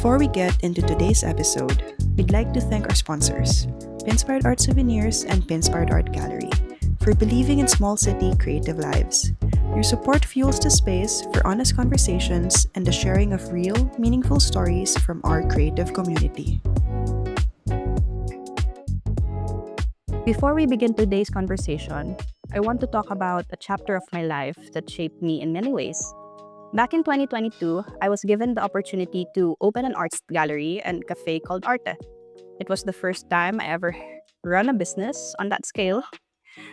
Before we get into today's episode, we'd like to thank our sponsors, Pinspired Art Souvenirs and Pinspired Art Gallery, for believing in small city creative lives. Your support fuels the space for honest conversations and the sharing of real, meaningful stories from our creative community. Before we begin today's conversation, I want to talk about a chapter of my life that shaped me in many ways. Back in 2022, I was given the opportunity to open an arts gallery and cafe called Arté. It was the first time I ever run a business on that scale.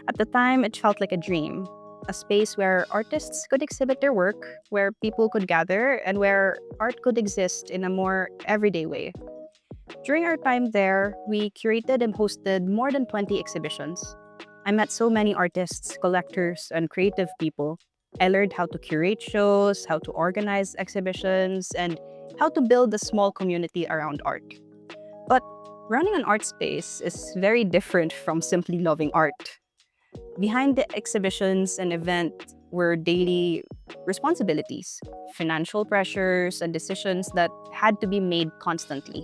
At the time, it felt like a dream, a space where artists could exhibit their work, where people could gather, and where art could exist in a more everyday way. During our time there, we curated and hosted more than 20 exhibitions. I met so many artists, collectors, and creative people. I learned how to curate shows, how to organize exhibitions, and how to build a small community around art. But running an art space is very different from simply loving art. Behind the exhibitions and events were daily responsibilities, financial pressures, and decisions that had to be made constantly.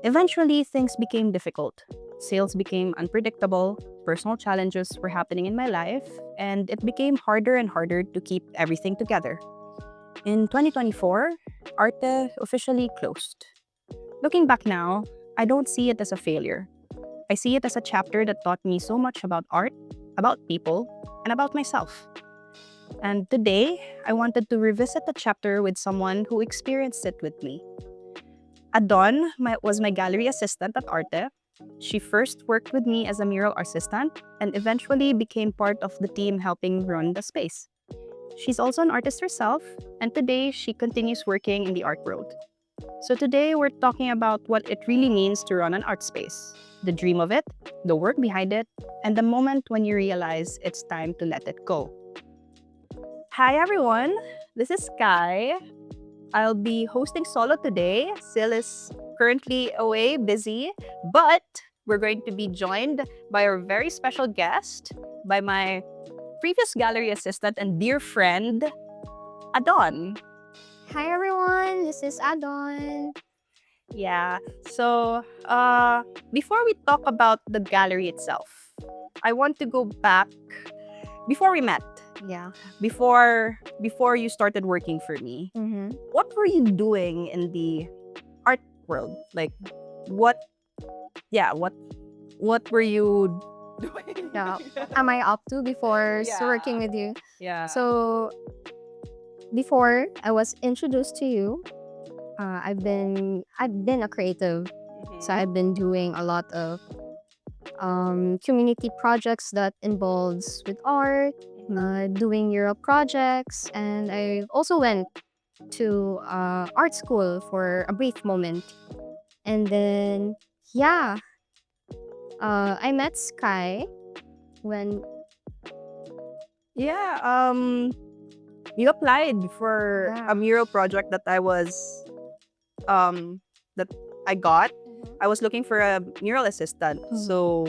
Eventually, things became difficult. Sales became unpredictable, personal challenges were happening in my life, and it became harder and harder to keep everything together. In 2024, Arte officially closed. Looking back now, I don't see it as a failure. I see it as a chapter that taught me so much about art, about people, and about myself. And today, I wanted to revisit the chapter with someone who experienced it with me. Adon was my gallery assistant at Arte. She first worked with me as a mural assistant and eventually became part of the team helping run the space. She's also an artist herself, and today she continues working in the art world. So today we're talking about what it really means to run an art space, the dream of it, the work behind it, and the moment when you realize it's time to let it go. Hi everyone, this is Skye. I'll be hosting solo today. Sil is currently away, busy, but we're going to be joined by our very special guest, by my previous gallery assistant and dear friend, Adon. Hi everyone, this is Adon. Yeah, so before we talk about the gallery itself, I want to go back before we met. Yeah. Before you started working for me, what were you doing in the art world? Like, what were you doing? Yeah. Am I up to before Yeah. working with you? Yeah. So before I was introduced to you, I've been a creative. So I've been doing a lot of community projects that involves with art, doing Euro projects, and I also went to art school for a brief moment. And then I met Skye when Yeah, you applied for Yeah. a mural project that that I got. I was looking for a mural assistant. So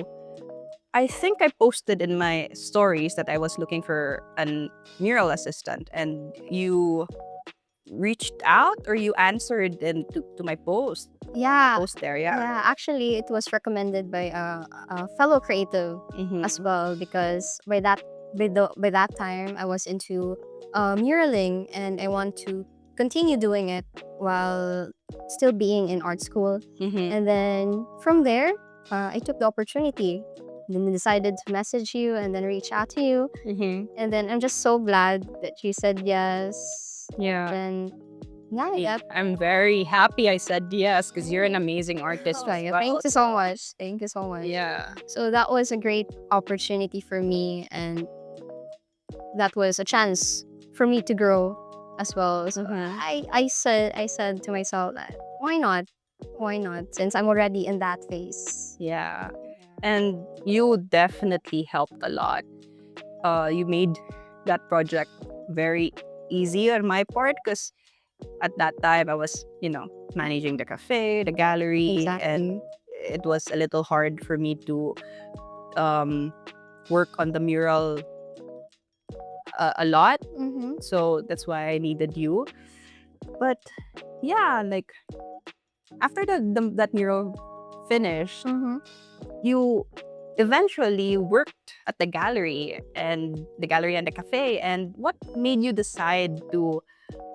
I think I posted in my stories that I was looking for a mural assistant, and you reached out or you answered to my post. yeah Post there, yeah. yeah actually it was recommended by a fellow creative as well, because by that time I was into muraling and I want to continue doing it while still being in art school. And then from there, I took the opportunity. Then decided to message you and then reach out to you. And then I'm just so glad that you said yes. Yeah. Then yeah. I'm very happy I said yes because you're an amazing artist. as well. Thank you so much. Thank you so much. Yeah. So that was a great opportunity for me, and that was a chance for me to grow as well. So I said to myself that why not? Why not? Since I'm already in that phase. Yeah. And you definitely helped a lot. You made that project very easy on my part because at that time I was, managing the cafe, the gallery, and it was a little hard for me to work on the mural a lot. So that's why I needed you. But yeah, like after that mural finished, you eventually worked at the gallery and the cafe. And what made you decide to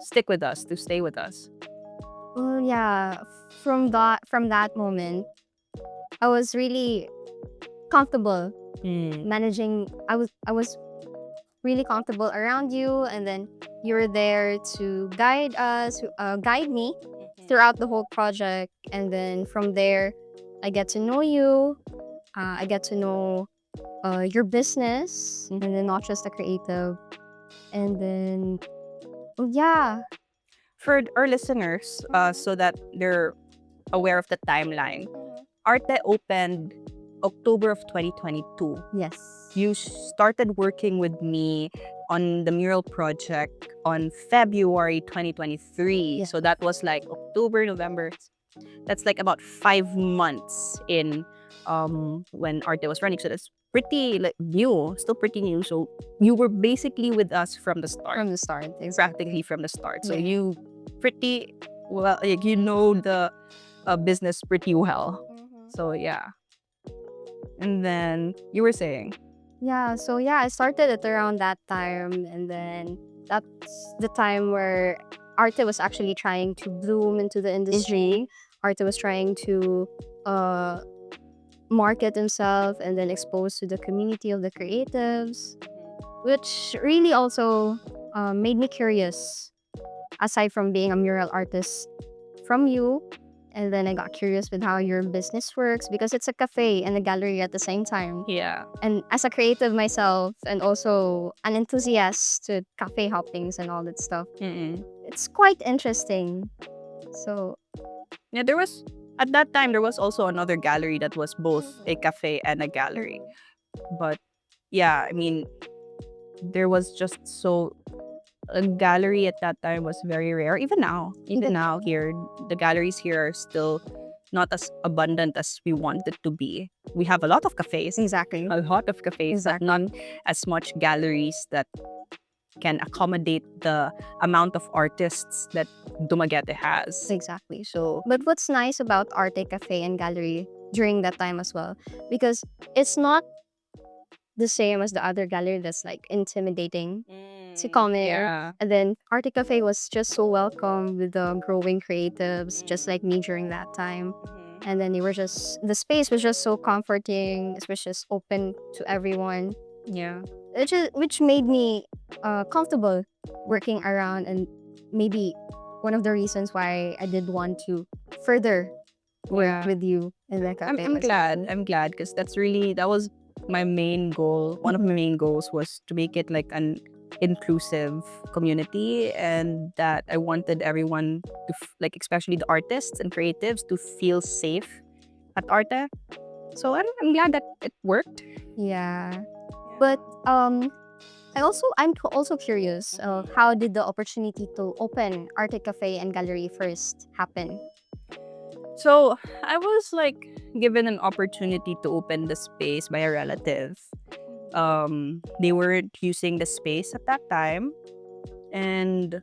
stick with us, to stay with us? Well, yeah, from that moment, I was really comfortable managing. I was really comfortable around you, and then you were there to guide me throughout the whole project. And then from there, I get to know you. I get to know your business, and then not just the creative. And then, well, yeah, For our listeners, so that they're aware of the timeline, Arte opened October of 2022. yes, You started working with me on the mural project on February 2023. Yeah. So that was like October, November. That's like about 5 months in when Arte was running. So that's pretty like new, still pretty new. So you were basically with us from the start, from the start, practically from the start. So Yeah. you pretty well, like, you know the business pretty well. So yeah. And then you were saying, Yeah, so yeah, I started it around that time, and then that's the time where Arte was actually trying to bloom into the industry. Arte was trying to uh, market himself and then expose to the community of the creatives, which really also made me curious. Aside from being a mural artist from you, and then I got curious with how your business works because it's a cafe and a gallery at the same time. yeah. And as a creative myself, and also an enthusiast to cafe hoppings and all that stuff, it's quite interesting. So Yeah, there was at that time there was also another gallery that was both a cafe and a gallery. But yeah, I mean, there was just so a gallery at that time was very rare. Even now here, the galleries here are still not as abundant as we want it to be. We have a lot of cafes, exactly. a lot of cafes, but not as much galleries that can accommodate the amount of artists that Dumaguete has. Exactly. So But what's nice about Arté Café and Gallery during that time as well, because it's not the same as the other gallery that's like intimidating to come in. yeah. And then Arté Cafe was just so welcome with the growing creatives, just like me during that time. And then the space was just so comforting. It was just open to everyone. Yeah. Which made me comfortable working around, and maybe one of the reasons why I did want to further work Yeah. with you in the cafe. I'm glad. I'm glad because that was my main goal. One of my main goals was to make it like an inclusive community, and that I wanted everyone to like, especially the artists and creatives, to feel safe at Arte. So I'm glad that it worked. Yeah. But I'm also curious of how did the opportunity to open Arté Cafe and Gallery first happen? So I was like given an opportunity to open the space by a relative. They weren't using the space at that time, and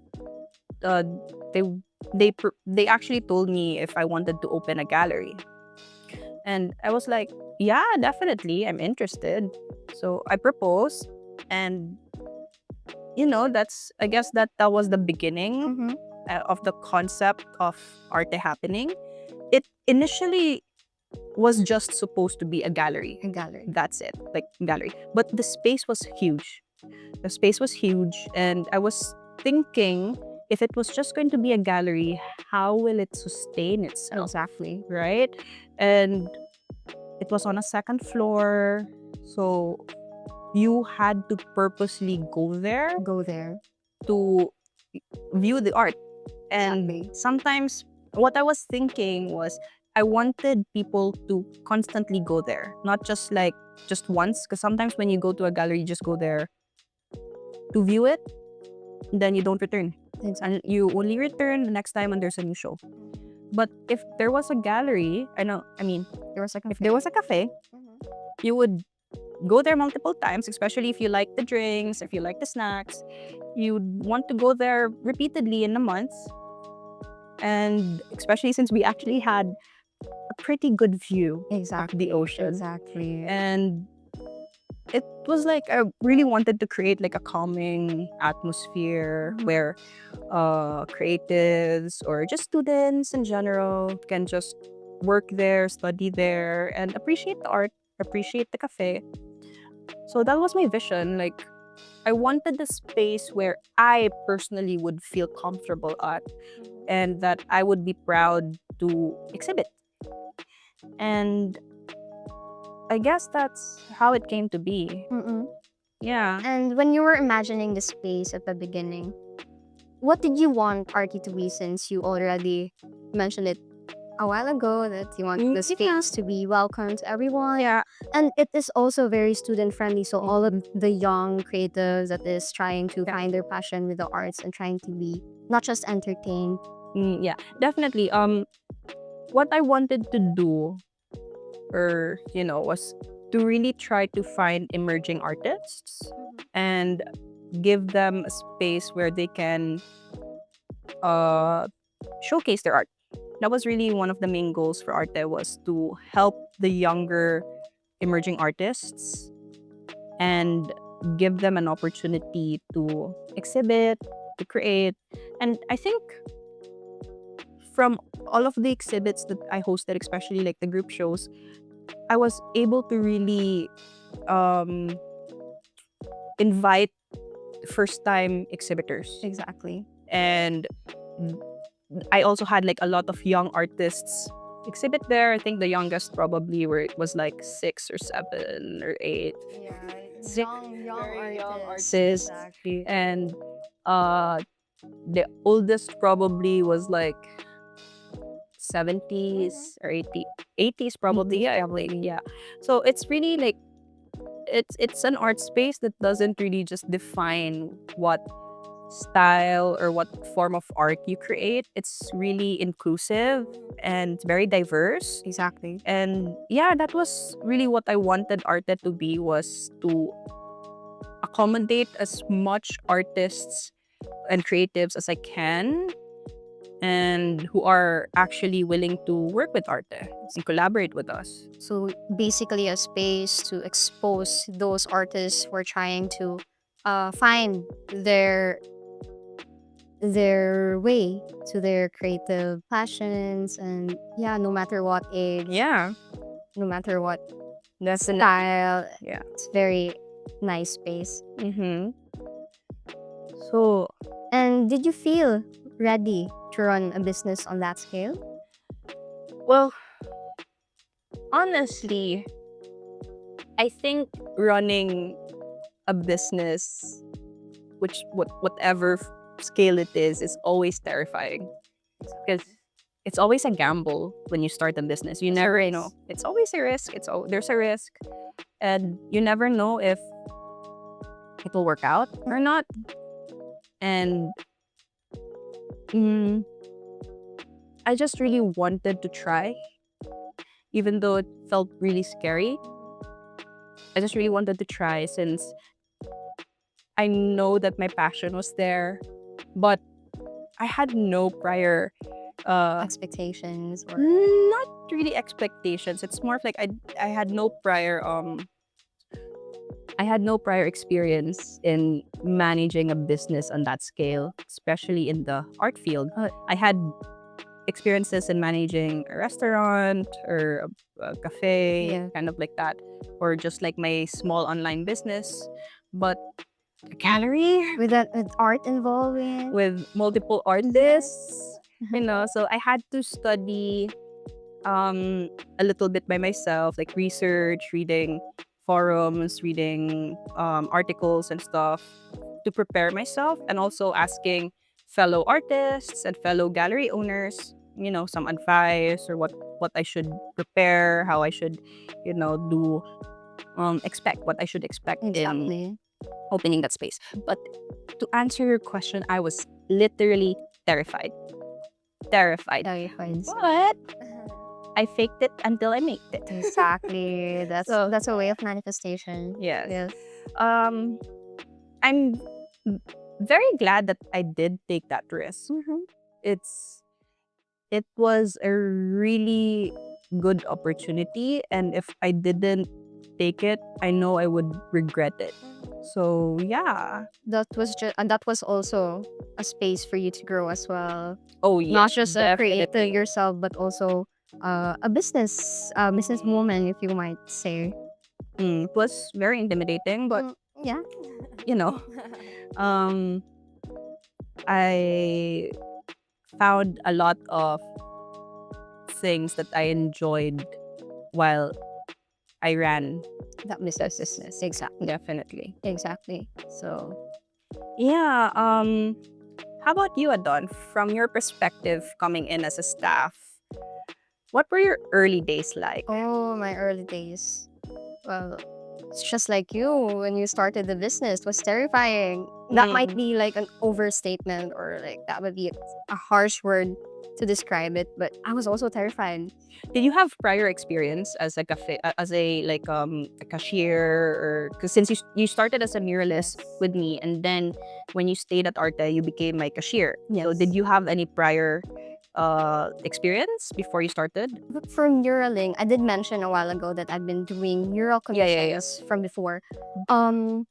uh, they they actually told me if I wanted to open a gallery, and I was like, yeah, definitely, I'm interested. So I proposed, and I guess that was the beginning of the concept of Arte happening. It initially was just supposed to be a gallery. A gallery. That's it, like gallery. But the space was huge. The space was huge, and I was thinking, if it was just going to be a gallery, how will it sustain itself? Exactly. Right? And it was on a second floor, so you had to purposely go there Go there. to view the art. And Exactly. sometimes what I was thinking was I wanted people to constantly go there, not just like just once. Because sometimes when you go to a gallery, you just go there to view it, then you don't return. And you only return the next time when there's a new show. But if there was a gallery, if there was a cafe, you would go there multiple times, especially if you like the drinks, if you like the snacks. You'd want to go there repeatedly in a month, And especially since we actually had a pretty good view of the ocean. Exactly. And it was like I really wanted to create like a calming atmosphere where creatives or just students in general can just work there, study there, and appreciate the art, appreciate the cafe. So that was my vision. Like, I wanted the space where I personally would feel comfortable at and that I would be proud to exhibit. And I guess that's how it came to be. Mm-mm. Yeah. And when you were imagining the space at the beginning, what did you want Arty to be, since you already mentioned it a while ago that you want the space to be welcome to everyone? Yeah. And it is also very student friendly, so all of the young creatives that is trying to find their passion with the arts and trying to be not just entertained. Yeah, definitely. What I wanted to do, or was to really try to find emerging artists and give them a space where they can uh showcase their art. That was really one of the main goals for Arte, was to help the younger emerging artists and give them an opportunity to exhibit, to create. And I think from all of the exhibits that I hosted, especially like the group shows, I was able to really um, invite first time exhibitors. Exactly. And I also had like a lot of young artists exhibit there. I think the youngest probably was like 6 or 7 or 8. Yeah, Very young artists. artists. Exactly. And uh, the oldest probably was like 70s or 80s probably. Yeah, yeah. So it's really like it's an art space that doesn't really just define what style or what form of art you create. It's really inclusive and very diverse. Exactly. And yeah, that was really what I wanted Arte to be, was to accommodate as much artists and creatives as I can, and who are actually willing to work with Arte and collaborate with us. So basically, a space to expose those artists who are trying to find their way to their creative passions, and yeah, no matter what age, Yeah, no matter what that's an style, yeah. it's very nice space. Mm-hmm. So And did you feel ready to run a business on that scale? well, honestly, I think running a business, whatever scale it is always terrifying, because it's always a gamble when you start a business. You never know. It's always a risk. There's a risk, and you never know if it will work out or not. And mm, I just really wanted to try, even though it felt really scary. I just really wanted to try, since I know that my passion was there, but I had no prior Expectations or not really expectations. It's more of like I had no prior experience in managing a business on that scale, especially in the art field. I had experiences in managing a restaurant or a cafe, Yeah. kind of like that, or just like my small online business. But a gallery with art involving. with multiple artists, so I had to study a little bit by myself, like research, reading forums, reading articles and stuff to prepare myself, and also asking fellow artists and fellow gallery owners, some advice, or what I should prepare, how I should, do expect what I should expect in Exactly. opening that space. But to answer your question, I was literally terrified. Terrified. Terrified. But I faked it until I made it. Exactly. So- That's a way of manifestation. Yes. Yes. I'm very glad that I did take that risk. It's it was a really good opportunity, and if I didn't take it, I know I would regret it. So yeah. That was also a space for you to grow as well. Oh Not yes, just a creator definitely. yourself, but also a business woman, if you might say. It was very intimidating, but Yeah. you know, um, I found a lot of things that I enjoyed while I ran. That business. Exactly. Definitely. Exactly. So, Yeah. How about you, Adon? From your perspective, coming in as a staff, what were your early days like? oh, my early days. Well, it's just like you when you started the business. It was terrifying. That might be like an overstatement, or like that would be a harsh word to describe it, but I was also terrified. Did you have prior experience as a as a a cashier, or because since you started as a muralist with me, and then when you stayed at Arte, you became my cashier. So Yes. did you have any prior experience before you started? But for muraling, I did mention a while ago that I've been doing mural Yeah, yeah, yeah. commissions from before.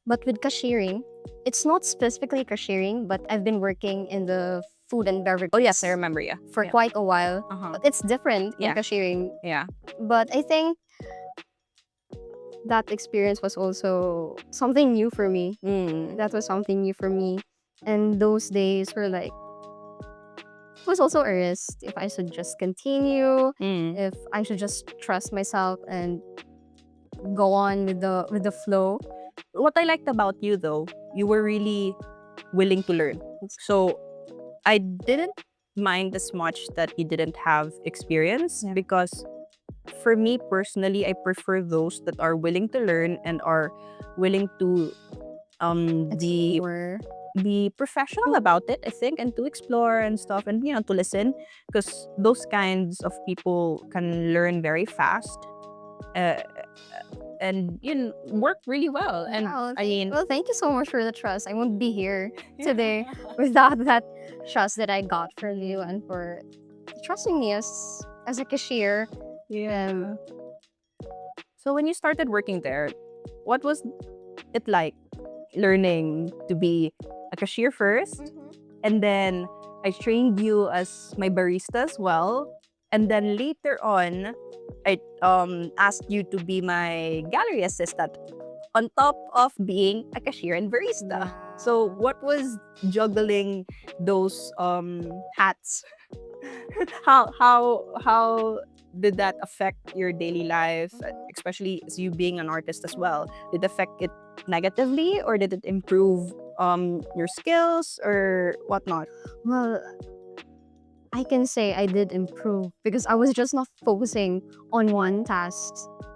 But with cashiering, it's not specifically cashiering, but I've been working in the food and beverage. Oh yes, I remember. Yeah. For Yeah. quite a while. Uh-huh. But it's different in Yeah. cashiering. Yeah. But I think that experience was also something new for me. That was something new for me. And those days were like, it was also a risk if I should just continue, if I should just trust myself and go on with the flow. What I liked about you though, you were really willing to learn. So I didn't mind as much that you didn't have experience, because for me personally, I prefer those that are willing to learn and are willing to be Explore. be professional about it, I think, and to explore and stuff, and to listen, because those kinds of people can learn very fast, uh, and work really well. And Wow, I mean, well, thank you so much for the trust. I won't be here today without that trust that I got from you and for trusting me as a cashier. yeah. So when you started working there, what was it like learning to be a cashier first, and then I trained you as my barista as well, and then later on I asked you to be my gallery assistant on top of being a cashier and barista. So what was juggling those hats? How did that affect your daily life, especially as you being an artist as well? Did it affect it negatively, or did it improve your skills or whatnot? Well, I can say I did improve because I was just not focusing on one task.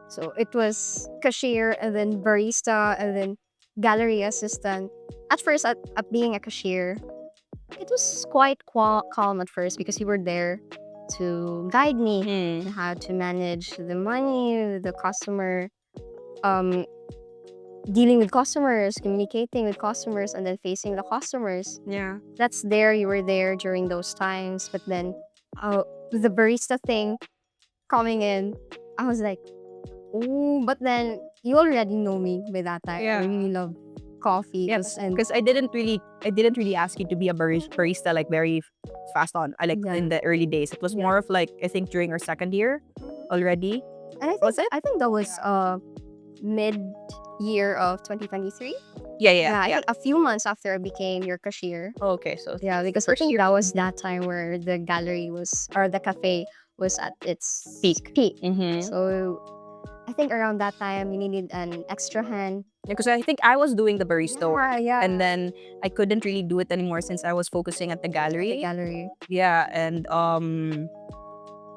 So it was cashier and then barista and then gallery assistant. At first, at being a cashier, it was quite calm at first because you were there to guide me on how to manage the money, the customer, um, dealing with customers, communicating with customers, and then facing the customers. Yeah. That's there. You were there during those times. But then, the barista thing coming in, I was like, oh. But then you already know me by that time. I Yeah. really love coffee. Yes, And because I didn't really ask you to be a barista like very fast on. I like Yeah. in the early days. It was more of like, I think, during our second year already. and Was it? I think that was mid year of 2023. Yeah. I think a few months after I became your cashier. Oh, okay, so Yeah, because I think that was that time where the gallery was, or the cafe was at its peak. So I think around that time you needed an extra hand. because I think I was doing the barista, Yeah. and then I couldn't really do it anymore since I was focusing at the The gallery. gallery. Yeah, and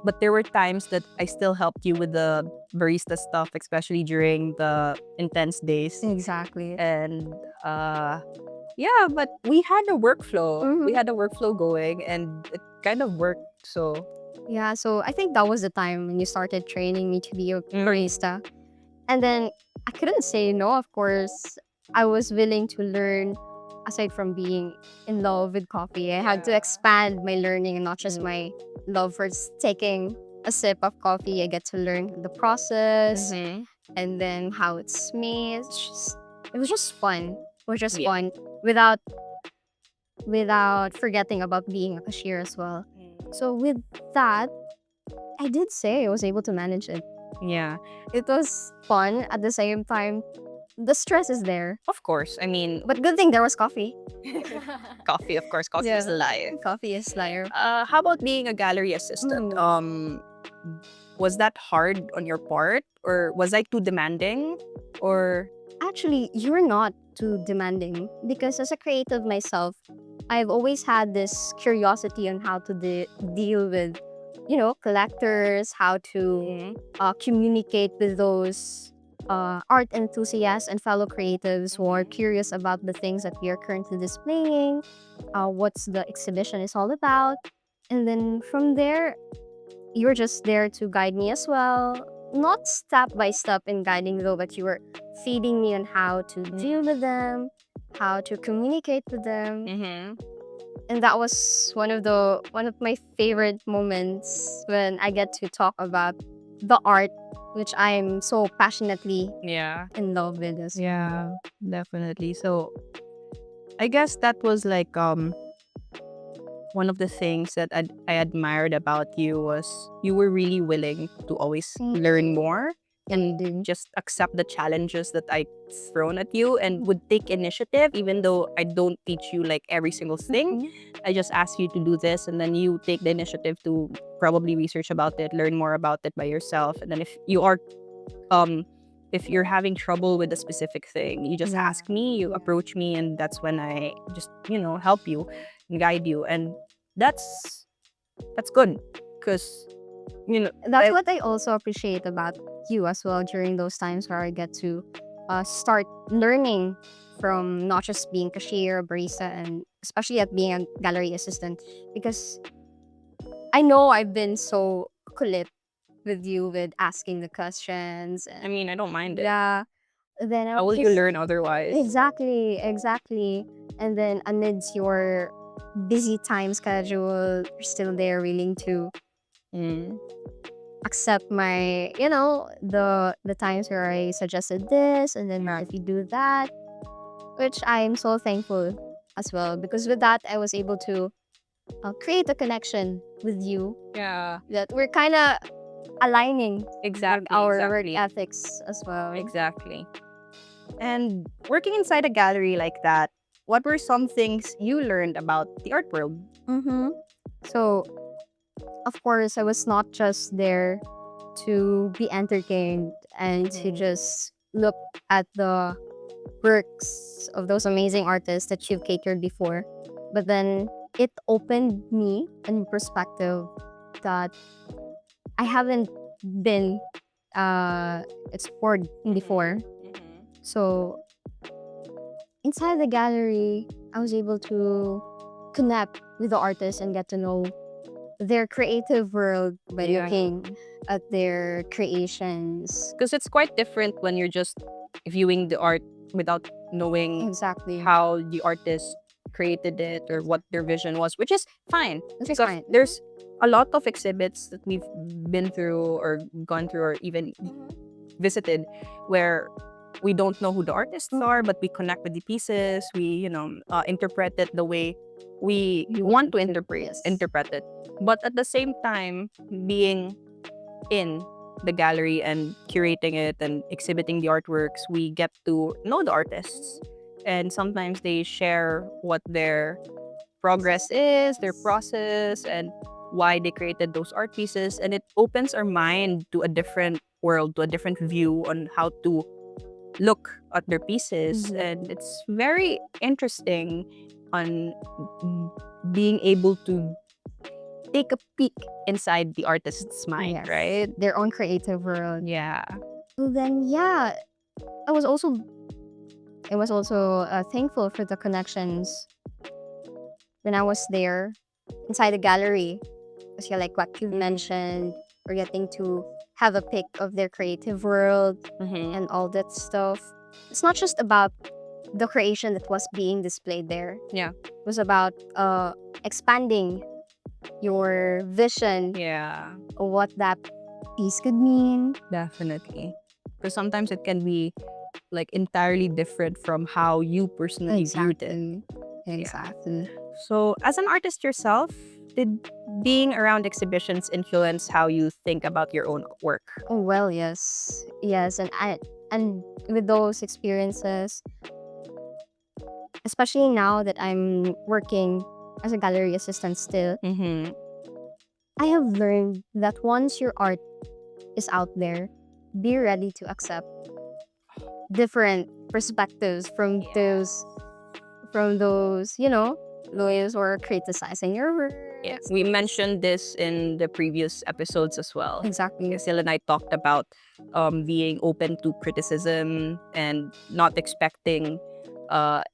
but there were times that I still helped you with the barista stuff, especially during the intense days. Exactly. And yeah, but we had a workflow. Mhm. We had a workflow going, and it kind of worked. So Yeah, so I think that was the time when you started training me to be a barista. And then I couldn't say no, of course. I was willing to learn aside from being in love with coffee, I had to expand my learning and not just my love for taking a sip of coffee. I get to learn the process and then how it's made. It was just fun. It was just fun without forgetting about being a cashier as well. So with that, I did say I was able to manage it. Yeah. It was fun at the same time. The stress is there, Of course. I mean, but good thing there was coffee. coffee, of course. Coffee is life. Coffee is life. How about being a gallery assistant? Was that hard on your part, or was I too demanding, or Actually, you're not too demanding because as a creative myself, I've always had this curiosity on how to deal with, collectors, how to communicate with those art enthusiasts and fellow creatives who are curious about the things that we are currently displaying, what's the exhibition is all about. And then from there, you're just there to guide me as well. Not step by step in guiding though, but you were feeding me on how to deal with them, how to communicate with them. And that was one of my favorite moments when I get to talk about the art which I'm so passionately in love with as well. yeah, definitely. So I guess that was like one of the things that I admired about you was you were really willing to always learn more and just accept the challenges that I thrown at you and would take initiative even though I don't teach you like every single thing. I just ask you to do this and then you take the initiative to probably research about it, learn more about it by yourself. And then if you're having trouble with a specific thing, you just ask me, you approach me, and that's when I just, help you and guide you. And that's good because, That's what I also appreciate about you as well during those times where I get to start learning from not just being cashier, barista, and especially at being a gallery assistant. Because I know I've been so kulit with you with asking the questions. I mean, I don't mind it. Yeah. Then How will you learn otherwise? Exactly. And then amidst your busy time schedule, you're still there willing to accept my, the times where I suggested this and then if you do that, which I'm so thankful as well because with that I was able to create a connection with you. Yeah. That we're kind of aligning Exactly. our work ethics as well. Exactly. And working inside a gallery like that, what were some things you learned about the art world? So, of course, I was not just there to be entertained and to just look at the works of those amazing artists that you've catered before. But then it opened me a new perspective that I haven't been explored before. So inside the gallery, I was able to connect with the artists and get to know their creative world by looking at their creations. Because it's quite different when you're just viewing the art without knowing Exactly. how the artist created it or what their vision was, which is fine. Which is Because fine. there's a lot of exhibits that we've been through or gone through or even visited where we don't know who the artists are, but we connect with the pieces. We, interpret it the way we want to interpret it. But at the same time, being in the gallery and curating it and exhibiting the artworks, we get to know the artists. And sometimes they share what their progress is, their process, and why they created those art pieces. And it opens our mind to a different world, to a different view on how to look at their pieces. And it's very interesting on being able to take a peek inside the artist's mind, right? Their own creative world. Yeah. So then, I was also thankful for the connections when I was there inside the gallery. Because like what you mentioned, we're getting to have a pic of their creative world and all that stuff. It's not just about the creation that was being displayed there. Yeah. It was about expanding your vision Yeah, of what that piece could mean. definitely. Because sometimes it can be like entirely different from how you personally viewed it. Exactly. So, as an artist yourself, did being around exhibitions influence how you think about your own work? Oh well, yes, yes, and with those experiences, especially now that I'm working as a gallery assistant still, Mm-hmm. I have learned that once your art is out there, be ready to accept different perspectives from those, those who are criticizing your work. Yeah, we mentioned this in the previous episodes as well. Exactly. Sil and I talked about being open to criticism and not expecting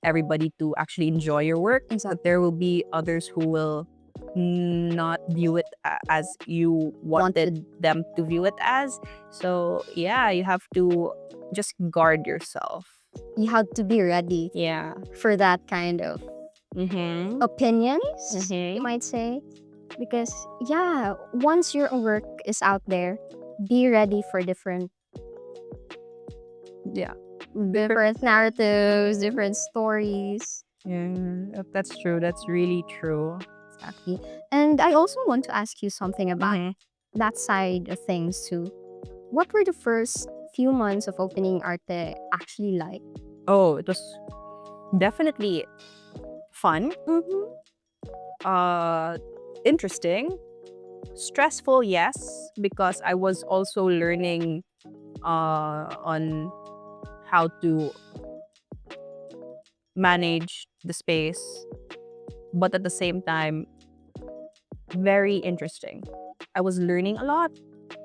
everybody to actually enjoy your work. Exactly. But there will be others who will not view it as you wanted them to view it as. So yeah, you have to just guard yourself. You have to be ready Yeah. for that kind of Mm-hmm. opinions, you might say. Because, yeah, once your work is out there, be ready for different Yeah. narratives, different stories. Yeah, that's true. That's really true. Exactly. And I also want to ask you something about Mhm. that side of things too. What were the first few months of opening Arte actually like? Oh, it was definitely fun. Interesting. Stressful, yes, because I was also learning on how to manage the space, but at the same time, very interesting. I was learning a lot.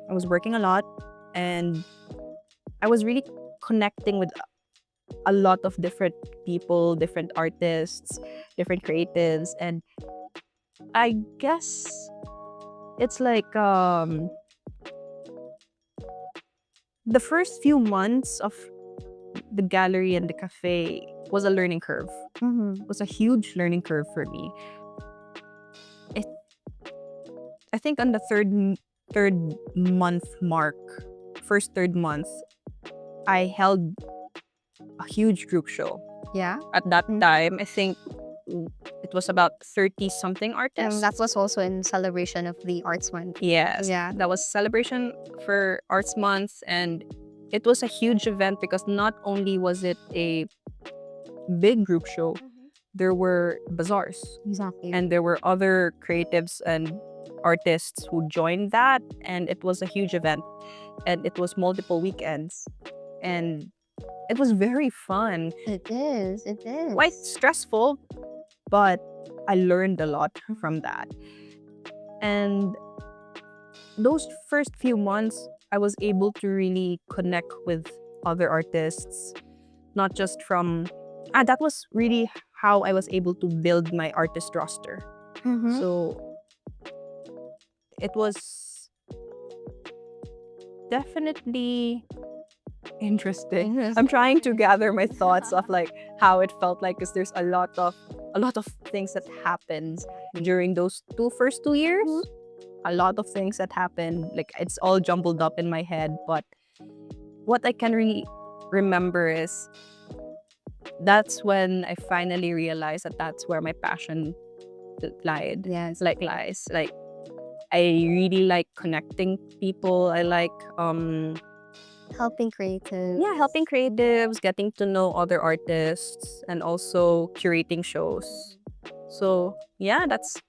I was working a lot, and I was really connecting with a lot of different people, different artists, different creatives, and I guess it's like the first few months of the gallery and the cafe was a learning curve. It was a huge learning curve for me. It, I think on the third month mark, first third month, I held a huge group show. Yeah. At that time, I think it was about 30 something artists. That was also in celebration of the Arts Month. Yes. Yeah. That was celebration for Arts Month, and it was a huge event because not only was it a big group show, there were bazaars Exactly. and there were other creatives and artists who joined that, and it was a huge event, and it was multiple weekends, and it was very fun. It is. Quite stressful, but I learned a lot from that. And those first few months, I was able to really connect with other artists, not just from. That was really how I was able to build my artist roster. So it was definitely interesting. I'm trying to gather my thoughts of like how it felt like, because there's a lot of things that happened during those first 2 years. A lot of things that happened, like it's all jumbled up in my head, but what I can really remember is that's when I finally realized that that's where my passion lied. Yes. Lies. Like I really like connecting people. I like Helping creative. helping creatives, getting to know other artists, and also curating shows. So yeah, that's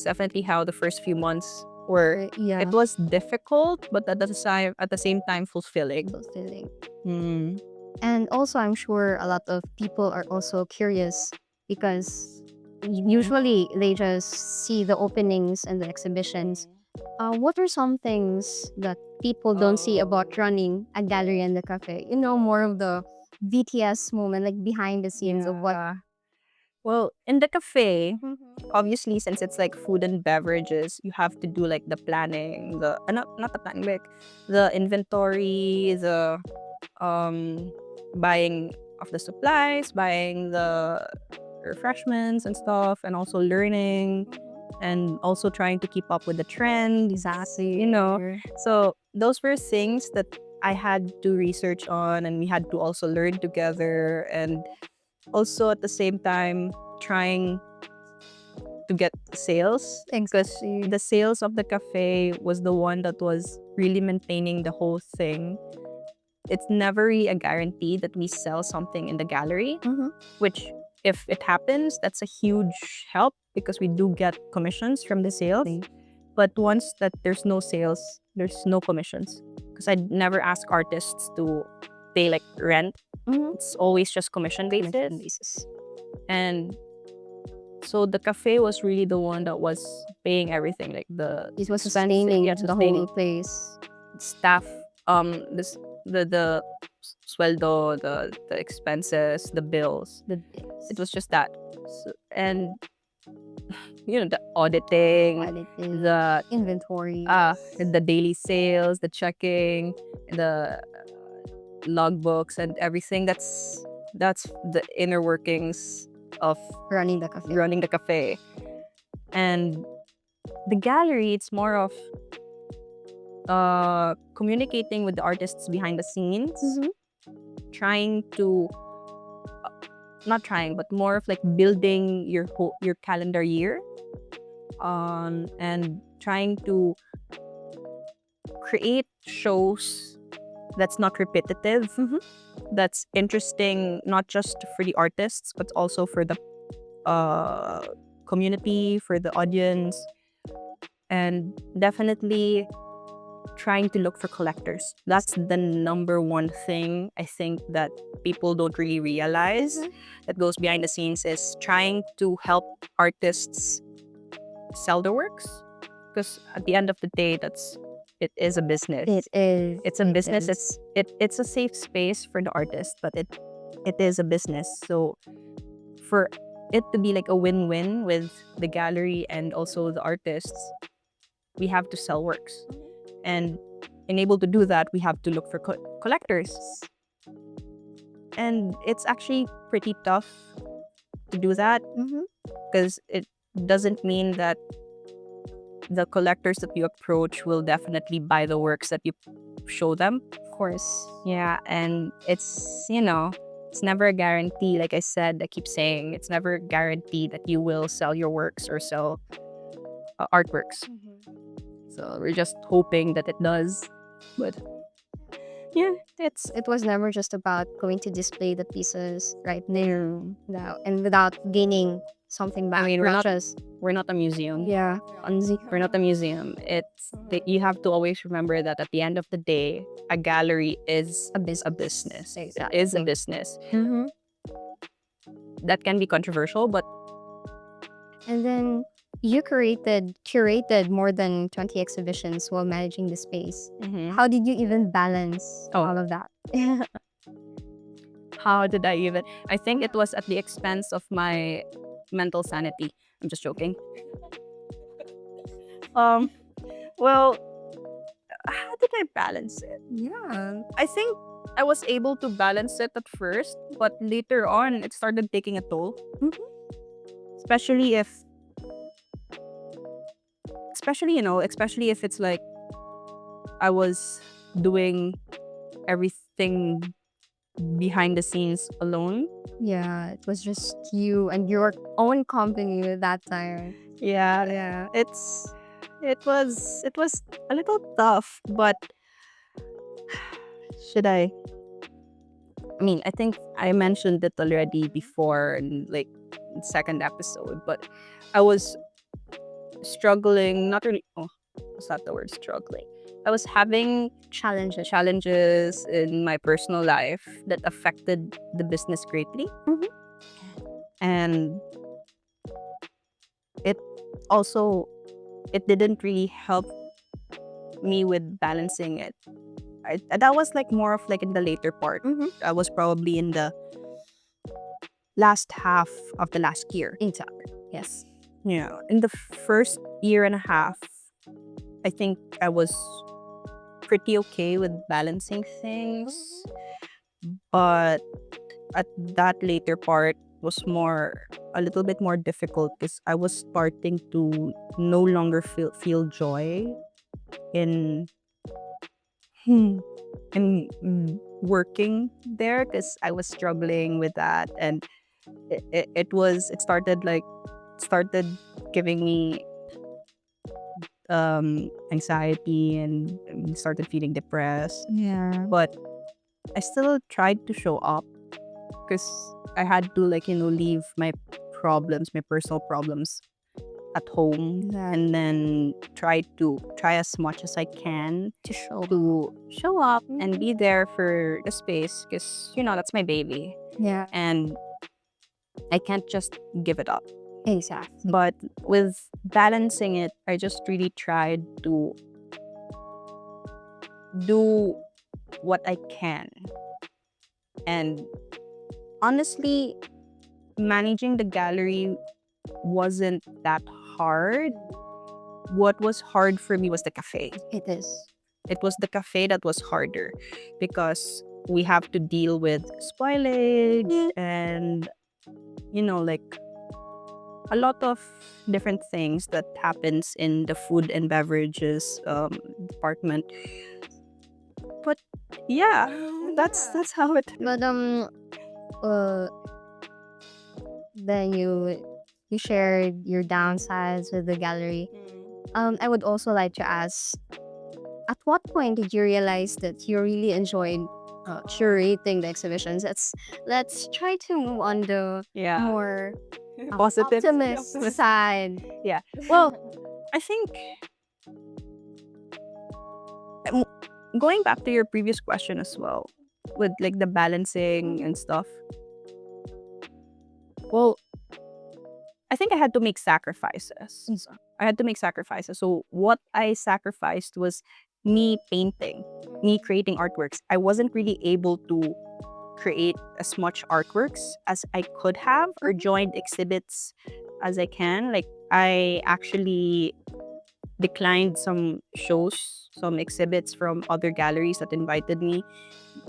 definitely how the first few months were. Yeah. It was difficult, but at the same time fulfilling. Fulfilling. Mm. And also, I'm sure a lot of people are also curious because usually they just see the openings and the exhibitions. What are some things that people don't see about running a gallery and the cafe? More of the BTS moment, like behind the scenes of what. Yeah. Well, in the cafe, obviously, since it's like food and beverages, you have to do like the planning, the not the planning, like the inventory, the buying of the supplies, buying the refreshments and stuff, and also learning and also trying to keep up with the trend. Exactly. So those were things that I had to research on, and we had to also learn together, and also at the same time trying to get sales, because Exactly. the sales of the cafe was the one that was really maintaining the whole thing. It's never really a guarantee that we sell something in the gallery, which if it happens, that's a huge help because we do get commissions from the sales. But once that there's no sales, there's no commissions, because I never ask artists to pay like rent. It's always just commission basis. And so the cafe was really the one that was paying everything, like It was sustaining yeah, the whole place. staff, this the sueldo, the expenses, the bills. It was just that. So, and the auditing, the Inventory. the daily sales, the checking, the logbooks and everything. That's the inner workings of Running the cafe. running the cafe. And the gallery, it's more of communicating with the artists behind the scenes, trying to not trying, but more of like building your calendar year, and trying to create shows that's not repetitive, that's interesting, not just for the artists but also for the community, for the audience, and definitely trying to look for collectors. That's the number one thing I think that people don't really realize that goes behind the scenes, is trying to help artists sell their works, because at the end of the day, it is a business. It is. It's a business. It's a safe space for the artist, but it is a business. So for it to be like a win-win with the gallery and also the artists, we have to sell works. And able to do that, we have to look for collectors. And it's actually pretty tough to do that, because it doesn't mean that the collectors that you approach will definitely buy the works that you show them. Of course. Yeah, and it's never a guarantee. Like I said, I keep saying, it's never a guarantee that you will sell your works or sell artworks. So we're just hoping that it does. But yeah, it was never just about going to display the pieces right there now and without gaining something back. I mean, we're not a museum. Yeah. We're not a museum. You have to always remember that at the end of the day, a gallery is a business. Exactly. It is a business. That can be controversial, but And then you curated more than 20 exhibitions while managing the space. How did you even balance all of that? how did I even? I think it was at the expense of my mental sanity. I'm just joking. Well, how did I balance it? Yeah. I think I was able to balance it at first, but later on, it started taking a toll. Especially if it's like I was doing everything behind the scenes alone. Yeah, it was just you and your own company at that time. Yeah. It was a little tough, but should I mean, I think I mentioned it already before in like second episode, but I was struggling, not really, what's not the word struggling. I was having challenges in my personal life that affected the business greatly. And it didn't really help me with balancing it. That was like more of like in the later part. I was probably in the last half of the last year. Exactly. Yes. Yeah. In the first year and a half, I think I was pretty okay with balancing things. But at that later part was a little bit more difficult because I was starting to no longer feel joy in working there because I was struggling with that, and it started giving me anxiety and started feeling depressed. Yeah. But I still tried to show up because I had to leave my personal problems at home, and then try as much as I can To show. to show up and be there for the space because that's my baby Yeah. and I can't just give it up. Exactly. But with balancing it, I just really tried to do what I can. And honestly, managing the gallery wasn't that hard. What was hard for me was the cafe. It is. It was the cafe that was harder because we have to deal with spoilage and a lot of different things that happens in the food and beverages department. But yeah, that's how it. But uh, then you shared your downsides with the gallery. I would also like to ask, at what point did you realize that you really enjoyed curating the exhibitions? Let's try to move on the Yeah. more Positive. optimist side. Yeah. Well, I think going back to your previous question as well, with the balancing and stuff. Well, I think I had to make sacrifices. I had to make sacrifices. So what I sacrificed was me painting, me creating artworks. I wasn't really able to create as much artworks as I could have or joined exhibits as I can. I actually declined some shows, some exhibits from other galleries that invited me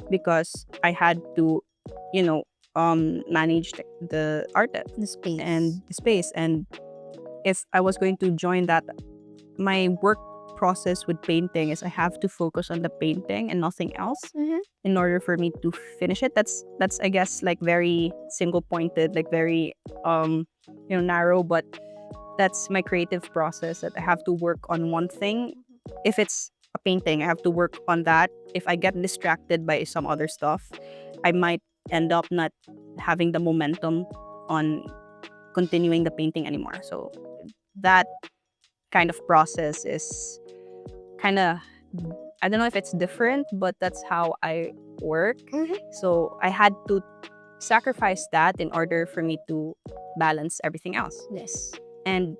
because I had to, manage the artist The space. and the space. And if I was going to join that, my work process with painting is I have to focus on the painting and nothing else in order for me to finish it. That's I guess very single pointed, very narrow, but that's my creative process, that I have to work on one thing. If it's a painting, I have to work on that. If I get distracted by some other stuff, I might end up not having the momentum on continuing the painting anymore. So that kind of process is kind of, I don't know if it's different, but that's how I work. So I had to sacrifice that in order for me to balance everything else. Yes. And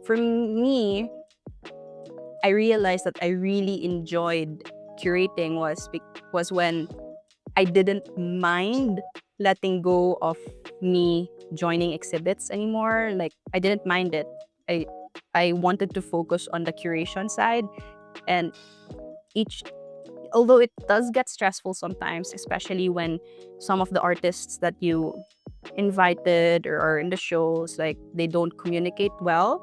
for me, I realized that I really enjoyed curating was when I didn't mind letting go of me joining exhibits anymore. I didn't mind it. I wanted to focus on the curation side, and although it does get stressful sometimes, especially when some of the artists that you invited or are in the shows, they don't communicate well,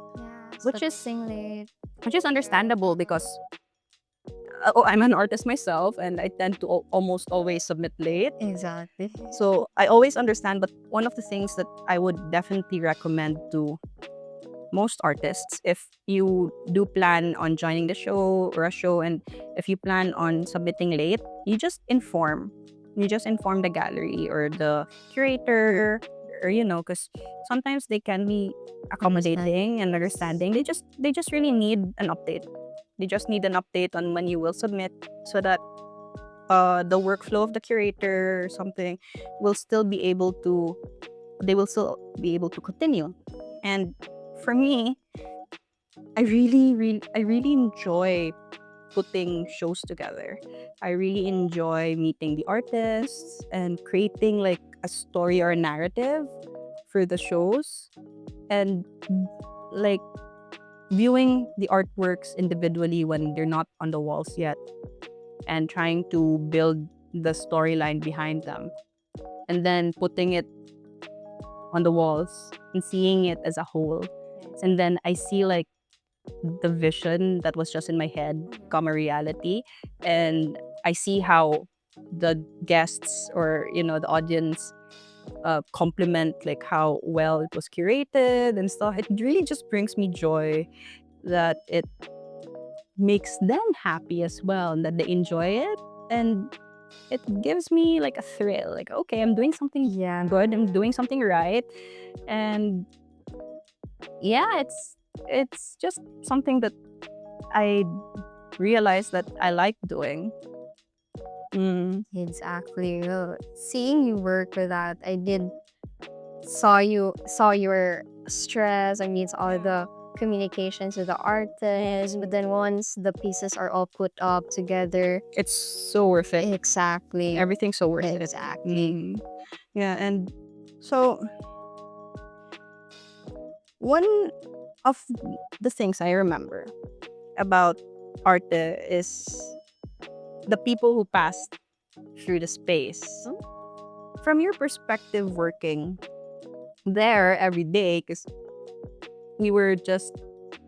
which is understandable because I'm an artist myself and I tend to almost always submit late. Exactly. So I always understand, but one of the things that I would definitely recommend to most artists, if you do plan on joining the show or a show, and if you plan on submitting late, you just inform the gallery or the curator, or because sometimes they can be accommodating and understanding. They just really need an update. They just need an update on when you will submit, so that the workflow of the curator or something will still be able to continue. And for me, I really enjoy putting shows together. I really enjoy meeting the artists and creating a story or a narrative for the shows, and viewing the artworks individually when they're not on the walls yet, and trying to build the storyline behind them. and then putting it on the walls and seeing it as a whole. And then I see like the vision that was just in my head become a reality, and I see how the guests or the audience compliment like how well it was curated and stuff. It really just brings me joy that it makes them happy as well and that they enjoy it, and it gives me like a thrill, like okay, I'm doing something good, I'm doing something right. And yeah, it's just something that I realized that I like doing. Exactly. Well, seeing you work with that, I did saw your stress. I mean, all the communications with the artist. But then once the pieces are all put up together, It's so worth it. exactly. Everything's so worth it. Exactly. Yeah, and so one of the things I remember about Arte is the people who passed through the space. From your perspective, working there every day, because we were just,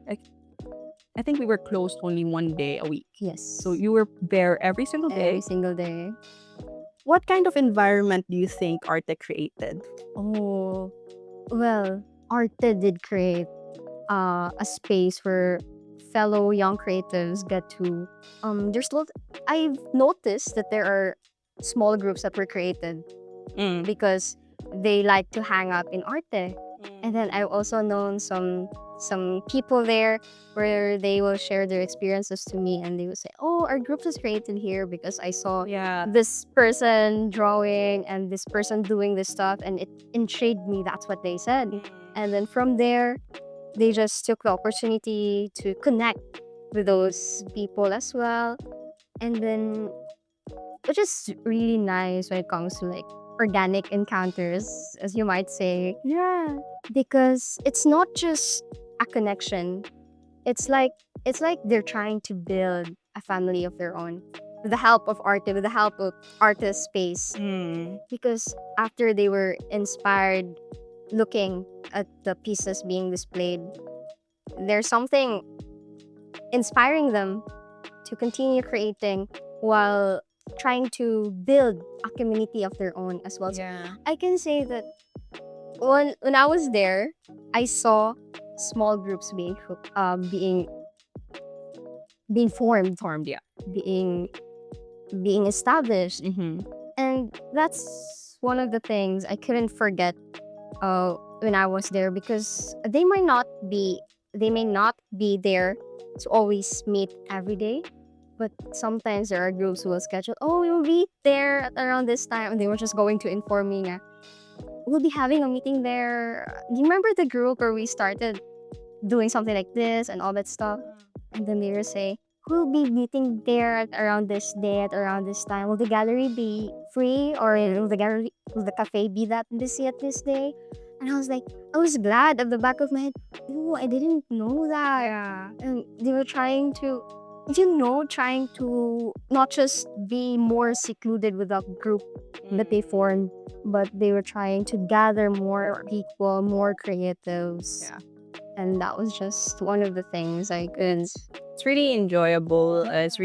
I think we were closed only one day a week. Yes. So you were there every single day. Every single day. What kind of environment do you think Arte created? Oh, well, Arte did create a space where fellow young creatives get to I've noticed that there are small groups that were created because they like to hang up in Arte. And then I've also known some people there where they will share their experiences to me, and they will say, oh, our group was created here because I saw this person drawing and this person doing this stuff, and it intrigued me. That's what they said. And then from there, they just took the opportunity to connect with those people as well. And then which is really nice when it comes to like organic encounters, as you might say. Yeah. Because it's not just a connection. It's like they're trying to build a family of their own with the help of art, with the help of artist space. Because after they were inspired looking at the pieces being displayed, there's something inspiring them to continue creating while trying to build a community of their own as well. Yeah. So I can say that when I was there, I saw small groups being formed, Yeah. being established, and that's one of the things I couldn't forget when I was there, because they may not be there to always meet every day, but sometimes there are groups who will schedule, oh, we will be there at around this time, and they were just going to inform me nga, we'll be having a meeting there. Do you remember the group where we started doing something like this and all that stuff? And then they will say, we'll be meeting there at around this day, at around this time. Will the gallery be free, or will the cafe be that busy at this day? And I was like, I was glad at the back of my head. Oh, I didn't know that. Yeah. And they were trying to not just be more secluded with a group that they formed, but they were trying to gather more people, more creatives. Yeah. And that was just one of the things I could. It's really enjoyable. It's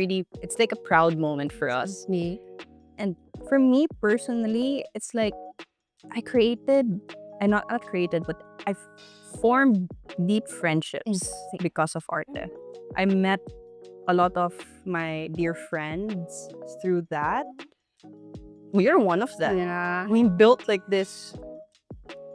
like a proud moment for us. Me. And for me personally, it's like I not created, but I formed deep friendships because of Arte. I met a lot of my dear friends through that. We are one of them. Yeah. We built like this,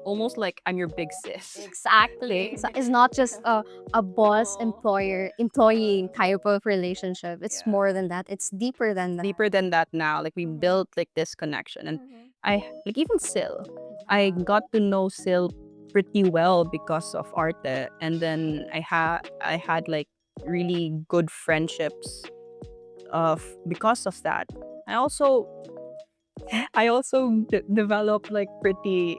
almost like I'm your big sis. Exactly. It's not just a boss employee type of relationship. It's more than that. It's deeper than that. Deeper than that now. Like we built like this connection. And I like even Sil. I got to know Sil pretty well because of Arte. And then I had like really good friendships because of that. I also developed like pretty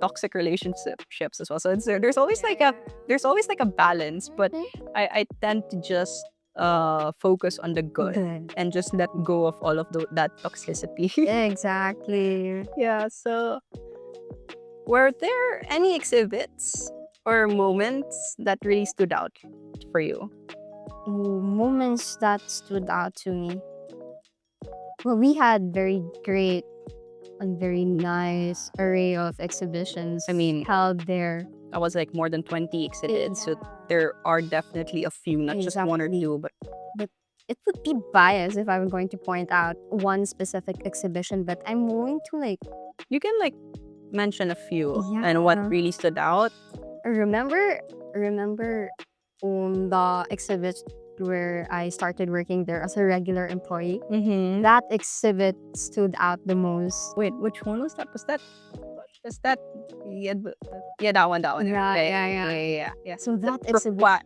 toxic relationships as well. So there's always like a balance, but I tend to just focus on the good Good. and just let go of all of that toxicity. Exactly. Yeah, so were there any exhibits or moments that really stood out for you? Moments that stood out to me. Well, we had very great and very nice array of exhibitions. I mean, held there. I was like more than 20 exhibits, so there are definitely a few, not just one or Exactly. two, but But it would be biased if I were going to point out one specific exhibition, but I'm going to like you can like mention a few and Yeah. what really stood out. remember the exhibit where I started working there as a regular employee. Mm-hmm. That exhibit stood out the most. Wait, which one was that? Was that? Yeah, that one. Yeah, Okay. yeah. Yeah. So that For exhibit what?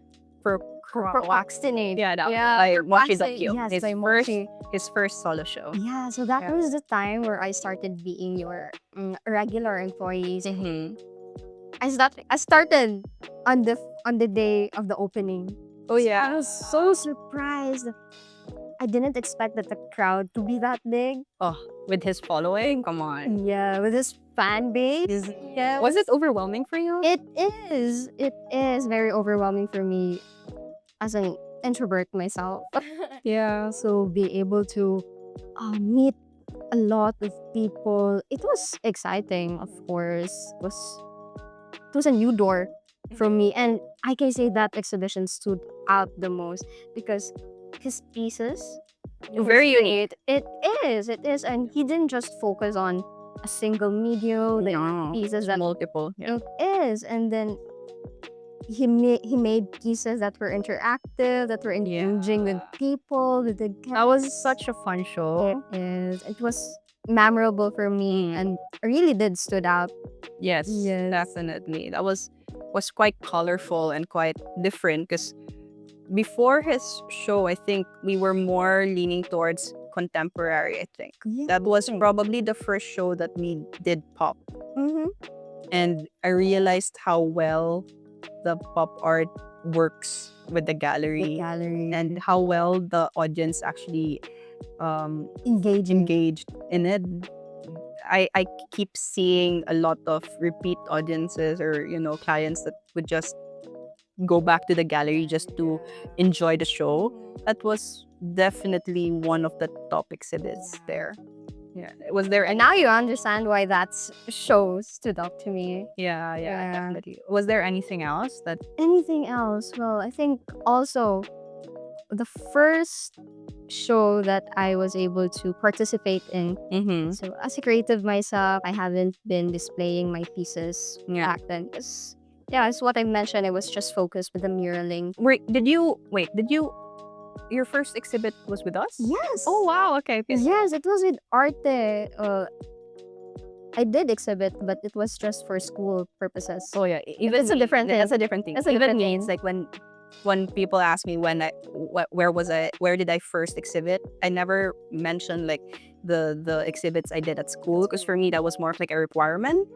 procrastinate. Yeah, that Yeah, by Mochi the procrastinate. Cute. Yes, His by first Mochi. his first solo show. Yeah, so that Yeah. was the time where I started being your regular employees. Mm-hmm. I started on the day of the opening. Oh yeah. I was so surprised. I didn't expect that the crowd to be that big. Oh, with his following, come on. Yeah, with his fan base. Yeah, Was it overwhelming for you? It is. It is very overwhelming for me as an introvert myself. Yeah. So be able to meet a lot of people. It was exciting, of course. It was a new door for me, and I can say that exhibition stood out the most because his pieces Very unique. It is, and he didn't just focus on a single medium, like pieces that multiple. Yeah. it is, and then he made pieces that were interactive, that were engaging with people, with the That was such a fun show. it was memorable for me and really did stood out. Yes, Yes. definitely. That was quite colorful and quite different because before his show, I think we were more leaning towards contemporary. I think that was probably the first show that we did pop, Mm-hmm. and I realized how well the pop art works with the gallery and how well the audience actually engaged in it. I keep seeing a lot of repeat audiences or clients that would just go back to the gallery just to enjoy the show. That was definitely one of the top exhibits there. Yeah. Was there And any? now you understand why that show stood out to me. Yeah, Yeah. definitely. Was there anything else that? Anything else? Well, I think also the first show that I was able to participate in. Mm-hmm. So as a creative myself, I haven't been displaying my pieces Yeah. back then. Yeah, it's what I mentioned. I was just focused with the muraling. Did you? Your first exhibit was with us? Yes. Oh wow. Okay. Yes, it was with Arté. I did exhibit, but it was just for school purposes. Oh yeah. That's a different thing. That's a different thing. That's a Even different me, thing. it's like when people ask me where did I first exhibit, I never mentioned like the exhibits I did at school because for me that was more of like a requirement.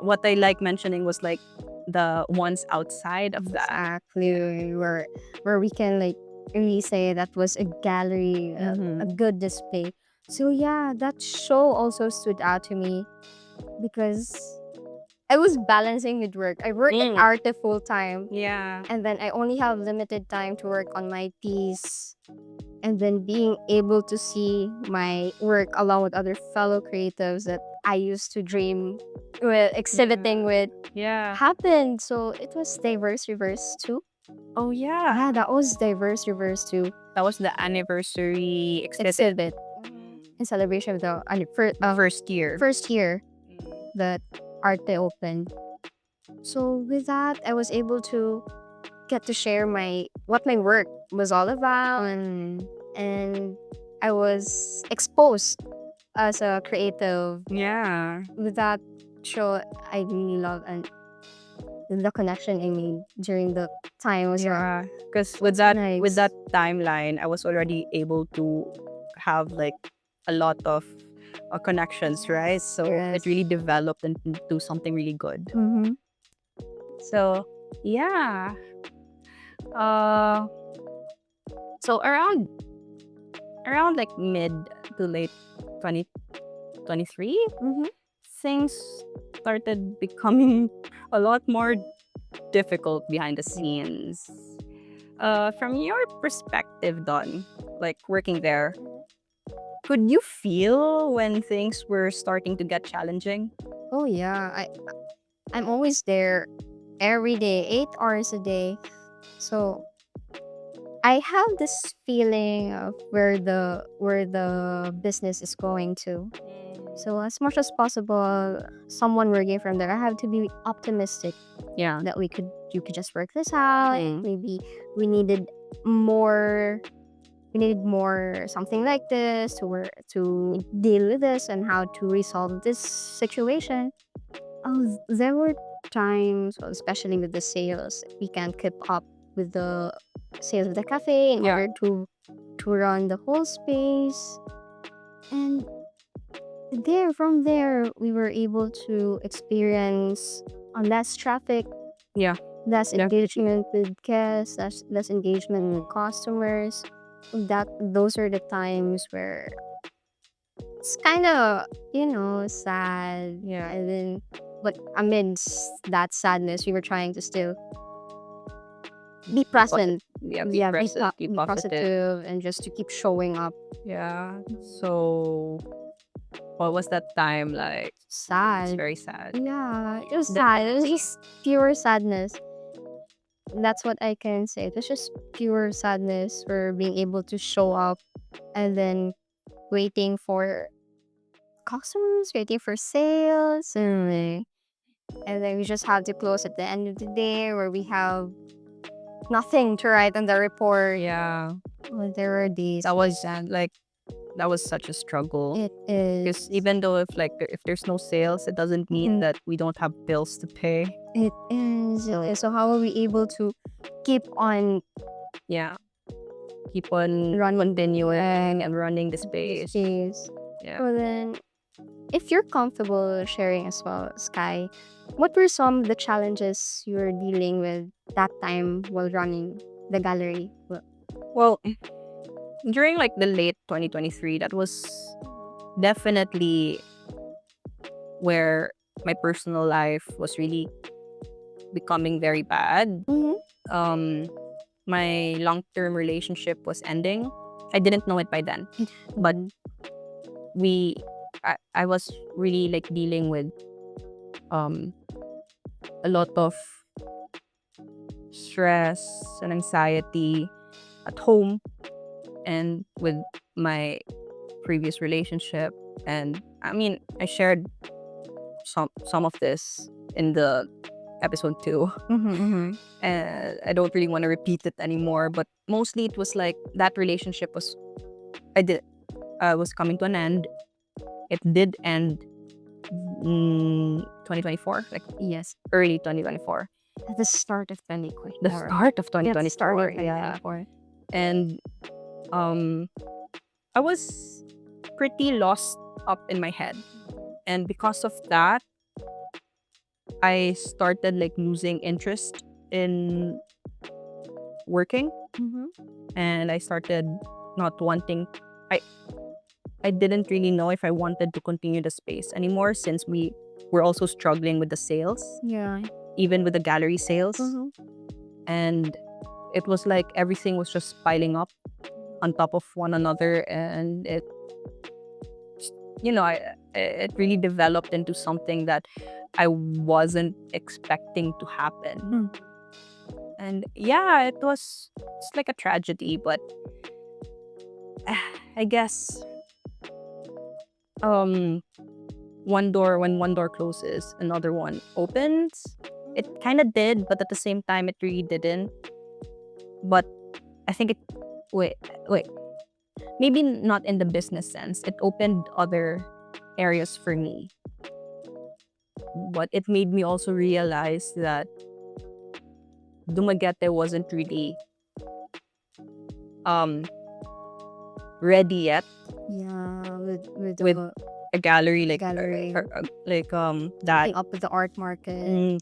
What I like mentioning was like the ones outside of that. Exactly, where we can like really say that was a gallery, a good display. So yeah, that show also stood out to me because I was balancing with work. I work at Arte full time, Yeah. and then I only have limited time to work on my piece. And then being able to see my work along with other fellow creatives that I used to dream with exhibiting with Yeah. happened. So it was diverse reverse too. Oh yeah. Yeah, that was diverse reverse too. That was the anniversary Exhibit in celebration of the first year. first year that Arte opened. So with that, I was able to get to share what my work was all about, and I was exposed as a creative. Yeah. With that show, I really love and the connection I made during the time was Yeah. Because with that nice. timeline, I was already able to have like a lot of connections, right? So Yes. it really developed into something really good. Mm-hmm. So yeah. Uh So around like mid to late 2023, things started becoming a lot more difficult behind the scenes. From your perspective, Don, like working there, could you feel when things were starting to get challenging? Oh yeah, I'm always there every day, 8 hours a day. So I have this feeling of where the business is going to. So as much as possible, someone working from there, I have to be optimistic Yeah. that you could just work this out. Maybe we needed more something like this to deal with this and how to resolve this situation. There were times, well, especially with the sales, we can't keep up with the sales of the cafe in Yeah. order to run the whole space. And from there, we were able to experience less traffic, Yeah. less Yeah. engagement with guests, less engagement with customers. Those are the times where it's kind of sad. Yeah. And then, but amidst that sadness, we were trying to still be present. Yeah, be Yeah, present, be be positive. positive, and just to keep showing up. Yeah. So, what was that time like? It's Sad. very sad. Yeah, it was sad. It was just pure sadness. That's what I can say. It was just pure sadness for being able to show up and then waiting for customers, waiting for sales, and then we just have to close at the end of the day where we have nothing to write on the report. Yeah. Well, there were days That was like that was such a struggle. it is. Because even though if there's no sales, it doesn't mean that we don't have bills to pay. It is. So how are we able to keep on Yeah. Keep on continuing and running the space. space? Yeah. So then, if you're comfortable sharing as well, Skye, what were some of the challenges you were dealing with that time while running the gallery? Well, during like the late 2023, that was definitely where my personal life was really becoming very bad. My long-term relationship was ending. I didn't know it by then, but I was really like dealing with a lot of stress and anxiety at home and with my previous relationship. And I mean, I shared some of this in the episode 2. And I don't really want to repeat it anymore, but mostly it was like that relationship was coming to an end. It did end in 2024, like Yes, early 2024. at the start of 2024. The start of 2024. Yeah. And I was pretty lost up in my head. And because of that, I started like losing interest in working, and I started not wanting. I didn't really know if I wanted to continue the space anymore, since we were also struggling with the sales, Yeah. even with the gallery sales. And it was like everything was just piling up on top of one another, and it really developed into something that I wasn't expecting to happen. And yeah, it's like a tragedy, but I guess when one door closes, another one opens. It kind of did, but at the same time it really didn't. But I think wait maybe not in the business sense. It opened other areas for me, but it made me also realize that Dumaguete wasn't really ready yet Yeah, with with a gallery like gallery. that, up with the art market.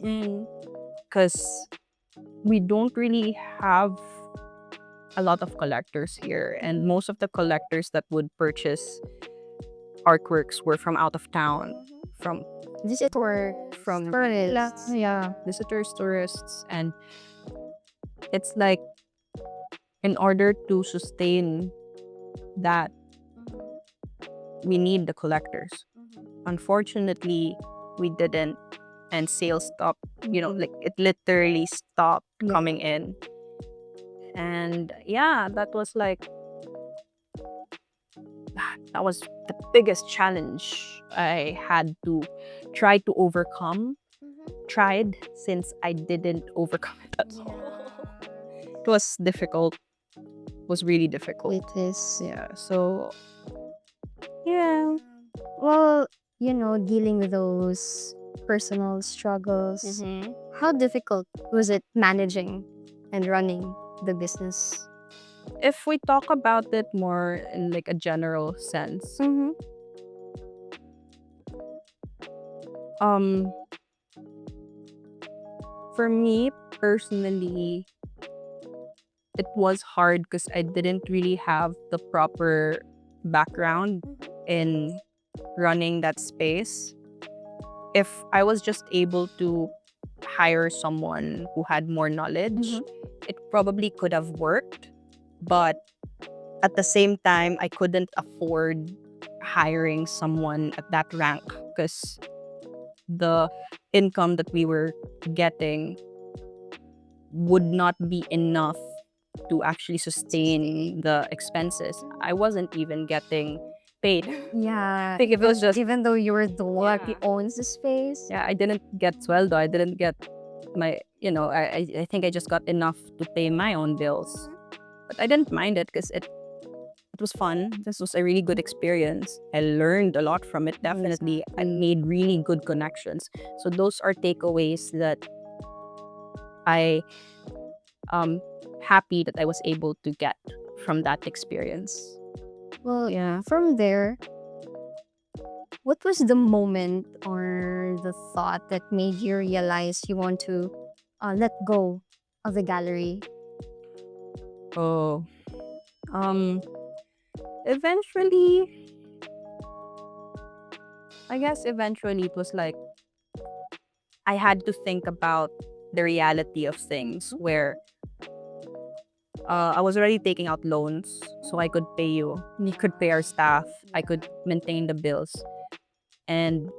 because we don't really have a lot of collectors here, and most of the collectors that would purchase artworks were from out of town, from Visitors, tourists. yeah, visitors, tourists, and it's like in order to sustain that, we need the collectors. Unfortunately, we didn't, and sales stopped. Like it literally stopped coming in, and yeah, that was the biggest challenge I had to try to overcome. Tried, since I didn't overcome it at all. It was difficult. It was really difficult. It is. Yeah. So yeah. Well, dealing with those personal struggles, how difficult was it managing and running the business? If we talk about it more in like a general sense, um, for me personally, it was hard because I didn't really have the proper background in running that space. If I was just able to hire someone who had more knowledge, it probably could have worked. But at the same time, I couldn't afford hiring someone at that rank because the income that we were getting would not be enough to actually sustain the expenses. I wasn't even getting paid. Yeah. I think if it was just, Even though you were the one who owns the space. yeah, I didn't get sueldo. I didn't get my, I think I just got enough to pay my own bills. But I didn't mind it because it was fun. This was a really good experience. I learned a lot from it, definitely. I made really good connections. So those are takeaways that I happy that I was able to get from that experience. Well, from there, what was the moment or the thought that made you realize you want to let go of the gallery? Oh, eventually, I guess eventually it was like I had to think about the reality of things where I was already taking out loans so I could pay you. You could pay our staff. I could maintain the bills. And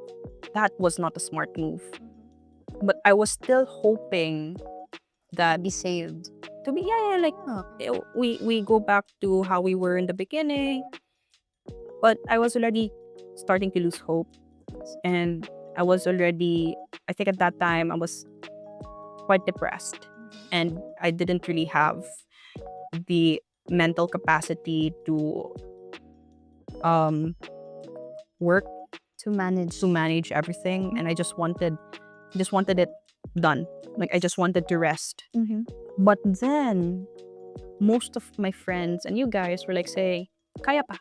that was not a smart move. But I was still hoping that Be saved. to be, we go back to how we were in the beginning. But I was already starting to lose hope. And I think at that time I was quite depressed. And I didn't really have the mental capacity to work To manage everything, and I just wanted it done. Like I just wanted to rest. But then most of my friends and you guys were like saying, "Kaya pa,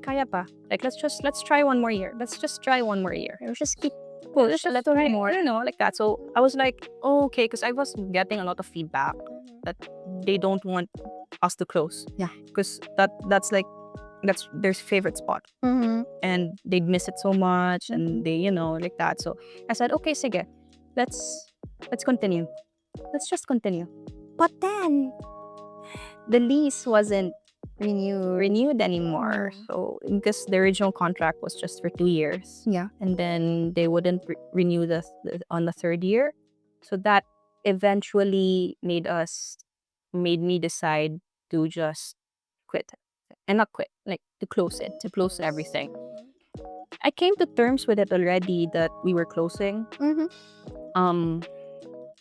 kaya pa. Like let's try one more year. Let's just try one more year. Let's just keep Let's just try more." I don't know, like that. So I was like, oh, okay, because I was getting a lot of feedback that they don't want us to close. Yeah. Because that's their favorite spot. And they'd miss it so much, and they, like that. So I said, okay, sige, let's continue. Let's just continue. But then the lease wasn't renewed anymore. So because the original contract was just for 2 years. Yeah. And then they wouldn't renew on the third year. So that eventually made me decide to just quit. And not quit, like to close everything. I came to terms with it already that we were closing.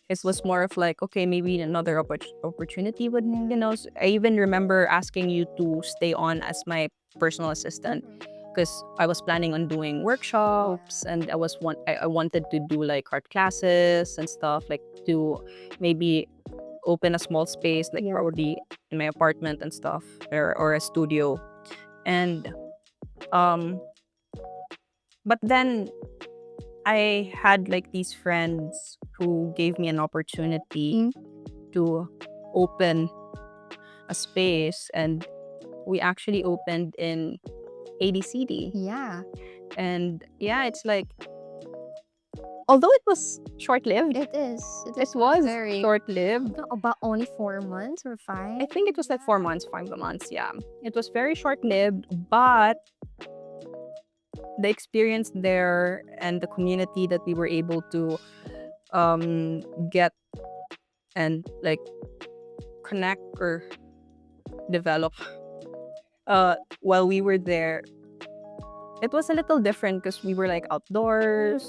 It was more of like, okay, maybe another opportunity would, I even remember asking you to stay on as my personal assistant because I was planning on doing workshops, and I wanted to do like art classes and stuff, like to maybe open a small space, like probably in my apartment and stuff, or a studio. And but then I had like these friends who gave me an opportunity to open a space, and we actually opened in ADCD. Yeah, And yeah, it's like, although it was short-lived, it is. it was very short-lived. about only 4 months or 5. I think it was like 4 months, 5 months. Yeah, it was very short-lived, but the experience there and the community that we were able to get and like connect or develop while we were there, it was a little different because we were like outdoors,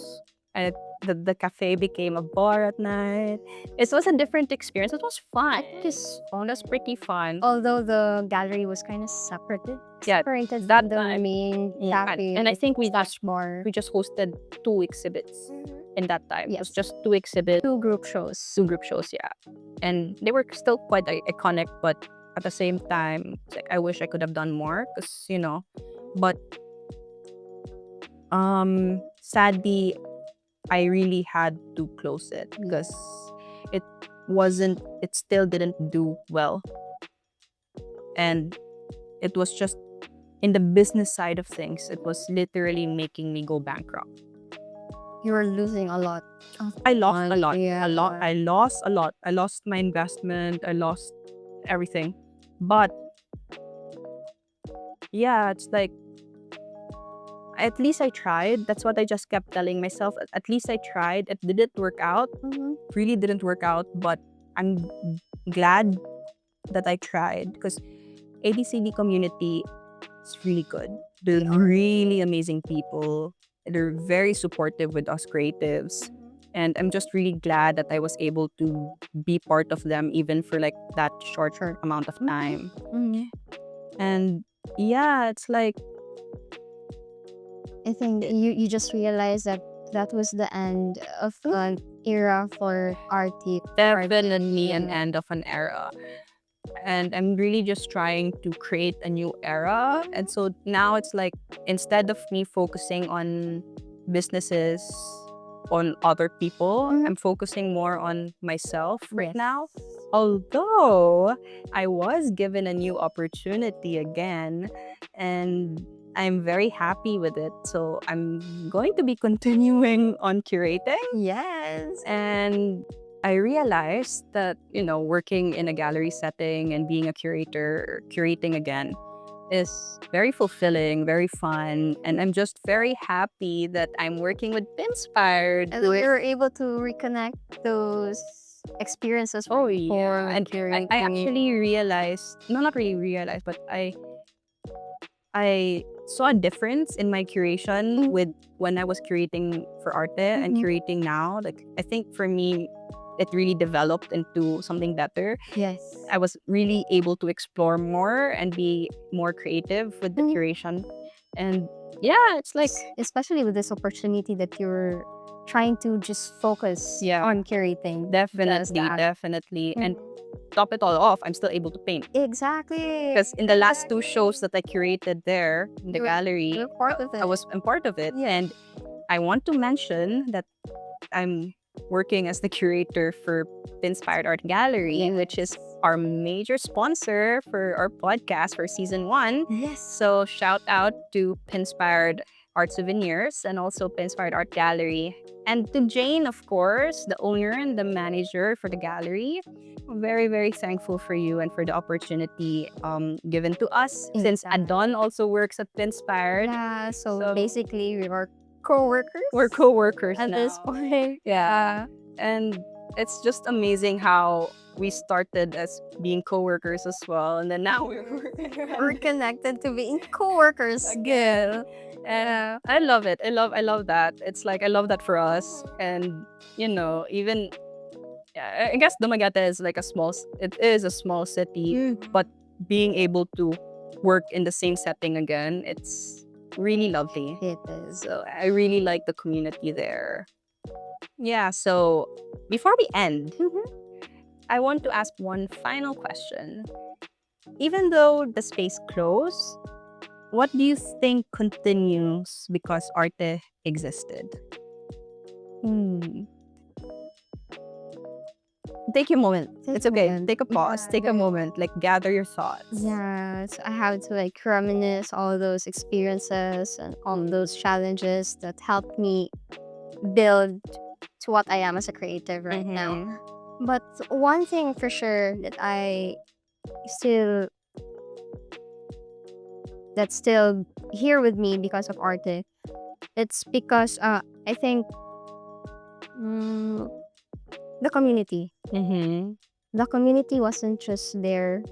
and the cafe became a bar at night. It was a different experience. It was fun. It was pretty fun. Although the gallery was kind of separated, Yeah, separated that from the time. main Yeah, cafe. and I think we slash bar. just hosted 2 exhibits in that time. It was Yes. just 2 exhibits, 2 group shows. 2 group shows, yeah. And they were still quite iconic, but at the same time, it's like I wish I could have done more because, but sadly, I really had to close it because it it still didn't do well. And it was just in the business side of things, it was literally making me go bankrupt. You were losing a lot. I lost a lot. Yeah. I lost a lot. I lost my investment. I lost everything. But yeah, it's like at least I tried. That's what I just kept telling myself. At least I tried. It didn't work out. Really didn't work out. But I'm glad that I tried because ABCD community is really good. They're really amazing people. They're very supportive with us creatives. And I'm just really glad that I was able to be part of them even for like that short amount of time. And yeah, it's like, I think you just realized that that was the end of an era for Arté. definitely an end of an era. And I'm really just trying to create a new era. And so now it's like, instead of me focusing on businesses, on other people, I'm focusing more on myself right now. Although I was given a new opportunity again, and I'm very happy with it. So I'm going to be continuing on curating. Yes. And I realized that, working in a gallery setting and being a curator, curating again, is very fulfilling, very fun. And I'm just very happy that I'm working with Pinspired. And we were able to reconnect those experiences. Oh, yeah. for And curating. I actually realized, no, not really realized, but I saw a difference in my curation with when I was curating for Arte and curating now. Like, I think for me, it really developed into something better. Yes. I was really able to explore more and be more creative with the curation. And yeah, it's like, Especially with this opportunity that you're trying to just focus on curating. definitely. And top it all off, I'm still able to paint. Exactly. Because in the last 2 shows that I curated there in the gallery, You're part of it. I'm part of it. And I want to mention that I'm working as the curator for Pinspired Art Gallery, which is our major sponsor for our podcast for season 1. Yes. So shout out to Pinspired Art Souvenirs and also Pinspired Art Gallery. And to Jane, of course, the owner and the manager for the gallery. I'm very, very thankful for you and for the opportunity given to us. Since Adon also works at Pinspired. Yeah, so basically we were co-workers. We're co-workers at now. this point. Yeah. And it's just amazing how we started as being co-workers as well. And then now We're connected to being co-workers. again. And I love it. I love that. It's like I love that for us. And even I guess Dumaguete is like it is a small city, but being able to work in the same setting again, it's really lovely. It is. So I really like the community there. Yeah, so before we end, I want to ask one final question. Even though the space closed, what do you think continues because Arte existed? take a moment. Take It's a okay. moment. Take a pause. Yeah, Take a very- moment. Like gather your thoughts. Yes, I have to like reminisce all those experiences and all those challenges that helped me build to what I am as a creative right now. But one thing for sure that I still that's still here with me because of Arte, it's because I think mm, the community. Mm-hmm. The community wasn't just there,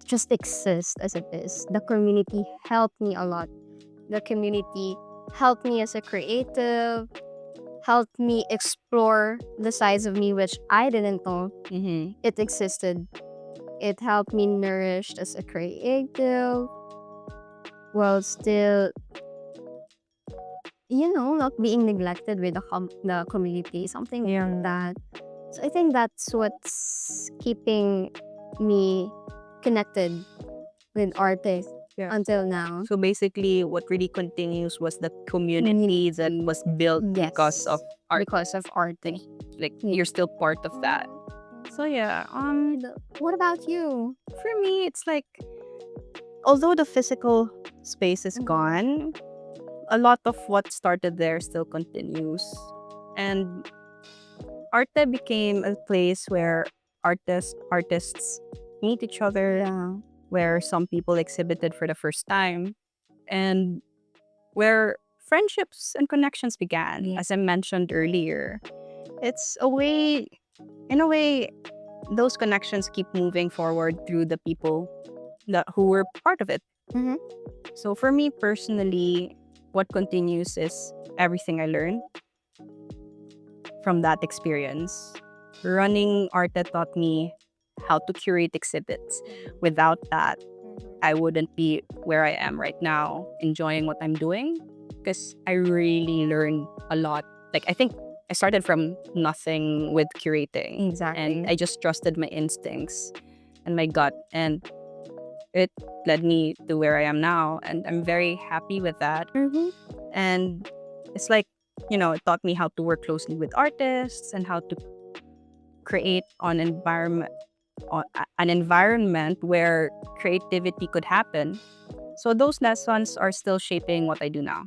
just exist as it is. The community helped me a lot. The community helped me as a creative, helped me explore the sides of me which I didn't know Mm-hmm. it existed. It helped me nourished as a creative while still, not being neglected with the community, something like that. So I think that's what's keeping me connected with artists Yeah. until now. So basically, what really continues was the community that was built Yes. because of art. Because of art. Like you're still part of that. So yeah, What about you? for me, it's like although the physical space is Mhm. gone, a lot of what started there still continues, and Arte became a place where artists meet each other, Yeah. where some people exhibited for the first time, and where friendships and connections began. Yeah. As I mentioned earlier, it's a way, in a way, those connections keep moving forward through the people who were part of it. Mhm. So for me personally, what continues is everything I learned from that experience. Running Arte taught me how to curate exhibits. Without that, I wouldn't be where I am right now, enjoying what I'm doing, because I really learned a lot. Like, I think I started from nothing with curating. Exactly. And I just trusted my instincts and my gut. And it led me to where I am now. And I'm very happy with that. Mhm. And it's like, it taught me how to work closely with artists and how to create an environment where creativity could happen. So those lessons are still shaping what I do now,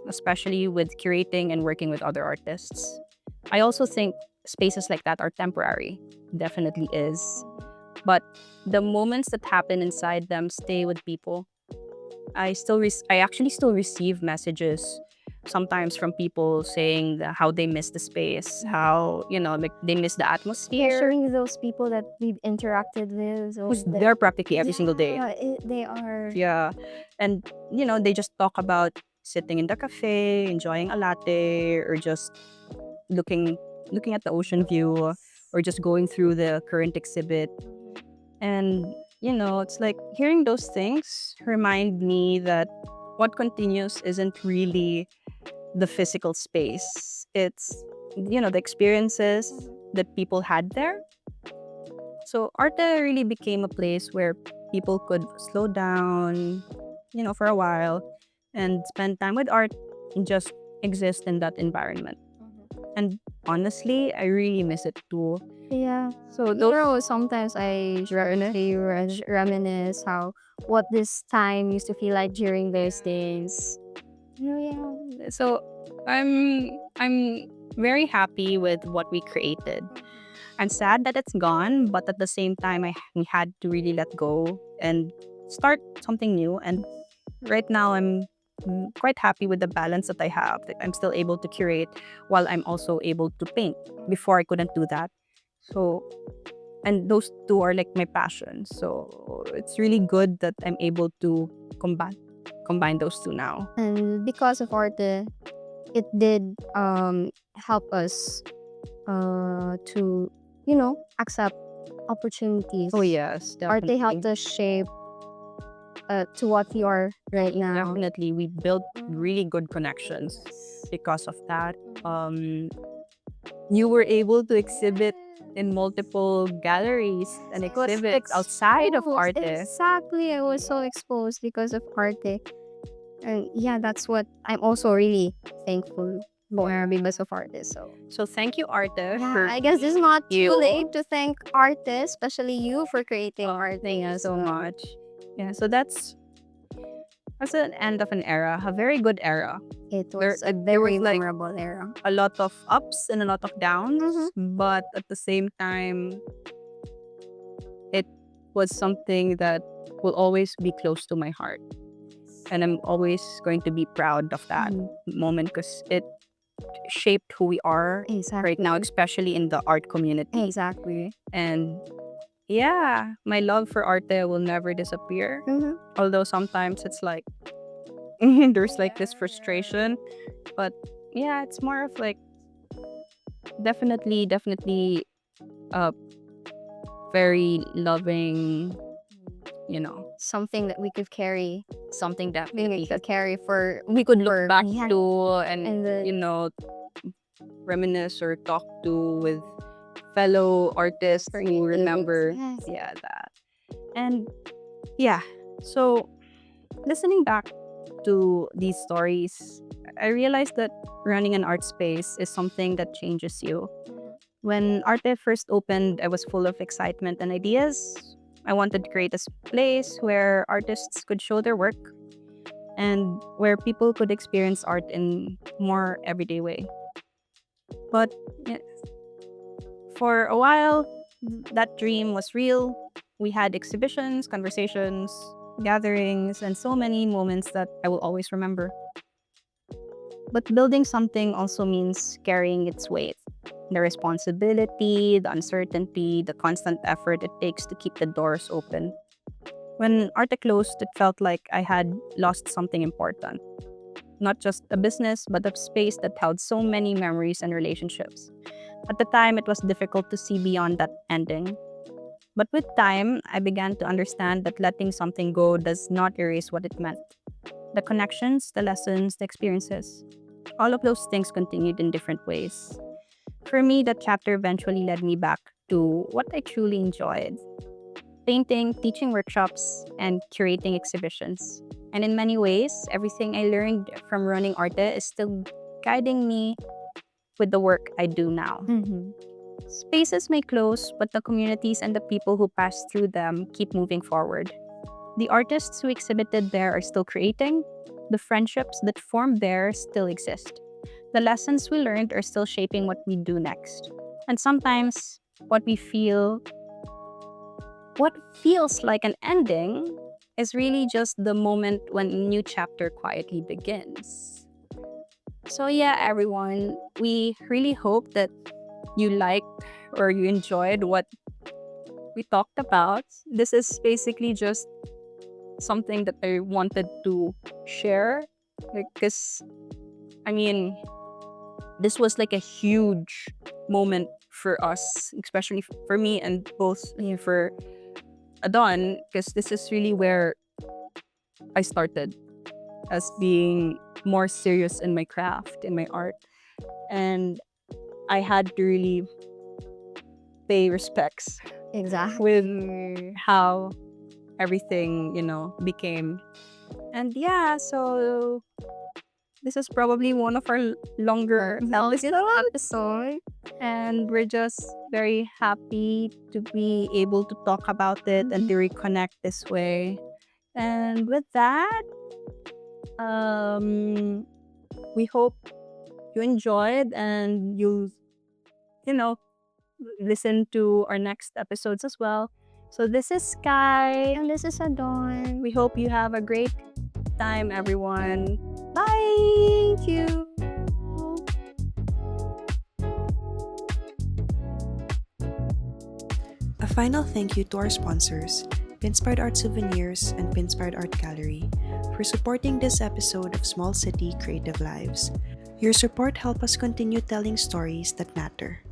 especially with curating and working with other artists. I also think spaces like that are temporary, definitely is. But the moments that happen inside them stay with people. I actually still receive messages sometimes from people saying how they miss the space, how like they miss the atmosphere. Especially those people that we've interacted with. Who's there practically every single day. They are. Yeah. And, they just talk about sitting in the cafe, enjoying a latte, or just looking at the ocean view, or just going through the current exhibit. And, it's like hearing those things remind me that what continues isn't really the physical space. It's, the experiences that people had there. So Arte really became a place where people could slow down, for a while and spend time with art and just exist in that environment. And honestly, I really miss it too. Yeah. So those Sometimes I reminisce how what this time used to feel like during those days. Yeah. so I'm very happy with what we created. I'm sad that it's gone, but at the same time, we had to really let go and start something new. And right now, I'm quite happy with the balance that I have. That I'm still able to curate while I'm also able to paint. Before I couldn't do that. So, and those two are like my passions. So it's really good that I'm able to combine those two now. And because of Arte, it did help us to accept opportunities. Oh yes, Arte definitely. helped us shape to what we are right now. Definitely, we built really good connections because of that. You were able to exhibit in multiple galleries and exhibits outside of Arte. Exactly, I was so exposed because of Arte. And yeah, that's what I'm also really thankful because of artists. So thank you, Arté, Yeah, for I guess it's not too you. late to thank artists, especially you for creating art. Thank you so much. Yeah, so that's an end of an era, a very good era. It There- was a there was, very like, memorable era. A lot of ups and a lot of downs, Mhm. but at the same time, it was something that will always be close to my heart. And I'm always going to be proud of that moment because it shaped who we are right now, especially in the art community. Exactly. And yeah, my love for Arte will never disappear. Although sometimes it's like there's like this frustration. But yeah, it's more of like definitely a very loving, Something that we could carry. something that We could carry for we could look back yeah. to and, And the- reminisce or talk to with fellow artists who remember. Yes. Yeah, that. And yeah, so listening back to these stories, I realized that running an art space is something that changes you. When Arte first opened, I was full of excitement and ideas. I wanted to create a place where artists could show their work and where people could experience art in more everyday way. But yeah, for a while, that dream was real. We had exhibitions, conversations, gatherings, and so many moments that I will always remember. But building something also means carrying its weight. The responsibility, the uncertainty, the constant effort it takes to keep the doors open. When Arte closed, it felt like I had lost something important. Not just a business, but a space that held so many memories and relationships. At the time, it was difficult to see beyond that ending. But with time, I began to understand that letting something go does not erase what it meant. The connections, the lessons, the experiences, all of those things continued in different ways. For me, that chapter eventually led me back to what I truly enjoyed: painting, teaching workshops, and curating exhibitions. And in many ways, everything I learned from running Arte is still guiding me with the work I do now. Spaces may close, but the communities and the people who pass through them keep moving forward. The artists who exhibited there are still creating. The friendships that formed there still exist. The lessons we learned are still shaping what we do next. And sometimes, what feels like an ending is really just the moment when a new chapter quietly begins. So yeah, everyone, we really hope that you liked or you enjoyed what we talked about. This is basically just something that I wanted to share because I mean, this was like a huge moment for us, especially for me and both for Adon, because this is really where I started as being more serious in my craft, in my art. And I had to really pay respects Exactly. with how everything, became. And yeah, so this is probably one of our longer episodes. And we're just very happy to be able to talk about it and to reconnect this way. And with that, we hope you enjoyed and you know, listen to our next episodes as well. So this is Skye. And this is Adon. We hope you have a great time, everyone. Bye! Thank you. A final thank you to our sponsors, Pinspired Art Souvenirs and Pinspired Art Gallery, for supporting this episode of Small City Creative Lives. Your support helps us continue telling stories that matter.